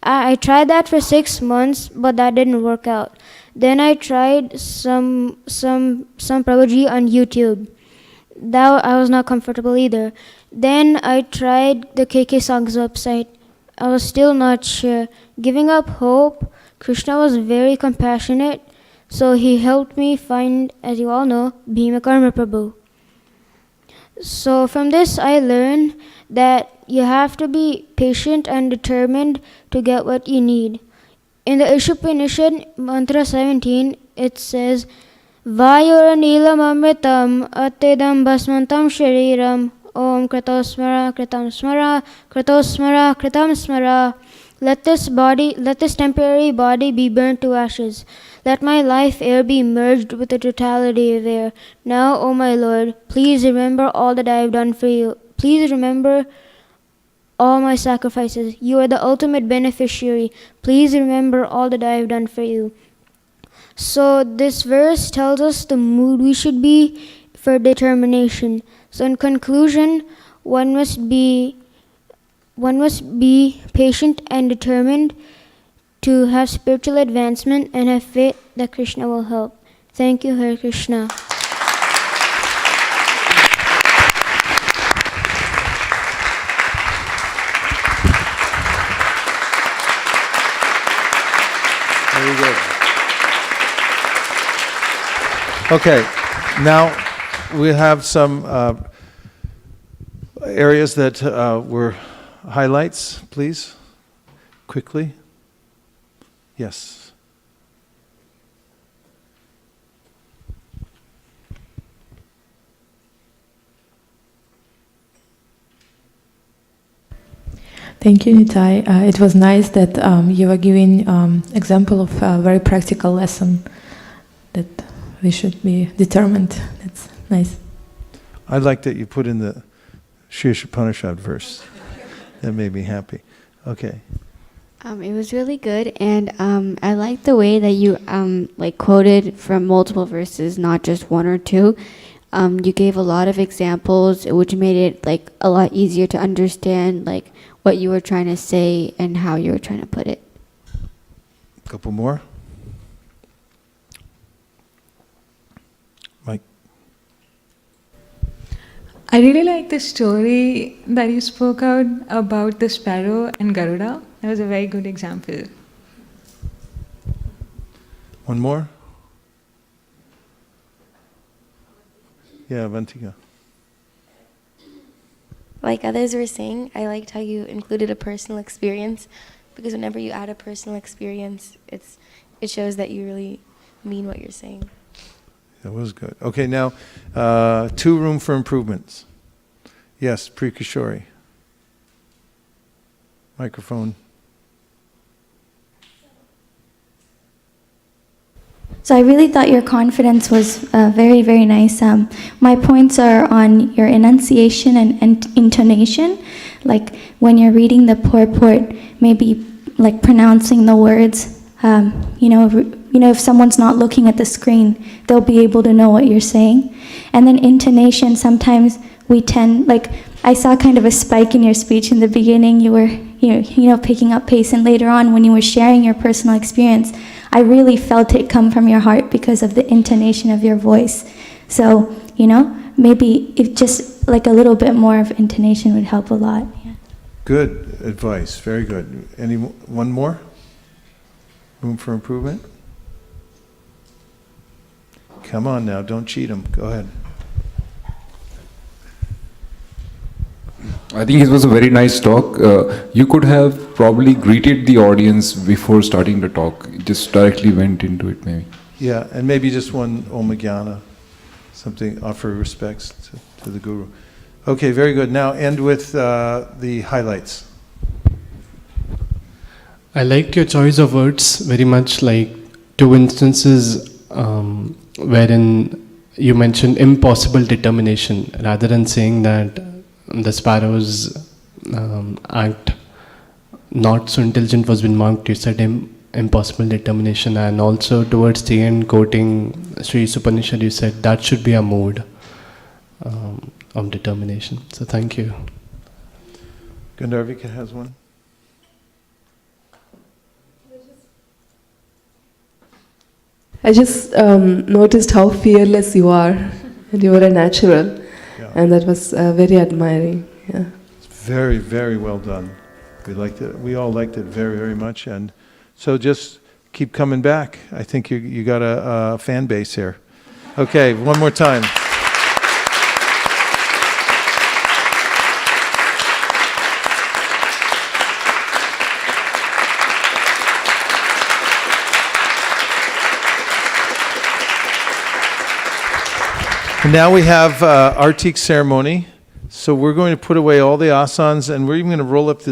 I tried that for 6 months, but that didn't work out. Then I tried some Prabhuji on YouTube. That I was not comfortable either. Then I tried the KK Songs website. I was still not sure. Giving up hope, Krishna was very compassionate, so he helped me find, as you all know, Bhima Karma Prabhu. So from this I learned that you have to be patient and determined to get what you need. In the Ishopanishad, Mantra 17, it says, Vayuranilam amritam atedam basmantam shariram Om Kratosmara Kritam Smara Kratosmara Kritam Smara. Let this temporary body be burnt to ashes. Let my life air be merged with the totality of air. Now, O my Lord, please remember all that I have done for you. Please remember all my sacrifices. You are the ultimate beneficiary. Please remember all that I have done for you. So this verse tells us the mood we should be for determination. So in conclusion, one must be patient and determined to have spiritual advancement and have faith that Krishna will help. Thank you, Hare Krishna. Very good. Okay, now we have some areas that were highlights, please, quickly. Yes. Thank you, Nitai. It was nice that you were giving example of a very practical lesson that we should be determined. That's nice. I like that you put in the Shri Upanishad verse. That made me happy. Okay. It was really good, and I liked the way that you like quoted from multiple verses, not just one or two. You gave a lot of examples, which made it like a lot easier to understand like what you were trying to say and how you were trying to put it. A couple more. Mike. I really like the story that you spoke out about the sparrow and Garuda. That was a very good example. One more? Yeah, Avantika. Like others were saying, I liked how you included a personal experience, because whenever you add a personal experience, it shows that you really mean what you're saying. That was good. Okay, now, 2 room for improvements. Yes, Prikishori. Microphone. So I really thought your confidence was very, very nice. My points are on your enunciation and intonation. Like when you're reading the purport, maybe like pronouncing the words. If someone's not looking at the screen, they'll be able to know what you're saying. And then intonation, sometimes we tend, like I saw kind of a spike in your speech in the beginning. You were, picking up pace, and later on when you were sharing your personal experience, I really felt it come from your heart because of the intonation of your voice. So, maybe if just like a little bit more of intonation would help a lot. Yeah. Good advice. Very good. One more? Room for improvement? Come on now, don't cheat them. Go ahead. I think it was a very nice talk. You could have probably greeted the audience before starting the talk. Just directly went into it, maybe. Yeah, and maybe just one Om Jnana, something, offer respects to the Guru. Okay, very good. Now end with the highlights. I liked your choice of words very much, like 2 instances wherein you mentioned impossible determination, rather than saying that the sparrows act not so intelligent was been marked. You said impossible determination, and also towards the end, quoting Sri Upanishad, you said that should be a mode of determination. So thank you. Gandharvika has one. I just noticed how fearless you are, and you were a natural. Yeah. And that was very admiring. Yeah. It's very, very well done. We liked it. We all liked it very, very much. And so just keep coming back. I think you got a fan base here. Okay, one more time. And now we have Artik ceremony. So we're going to put away all the asanas, and we're even going to roll up this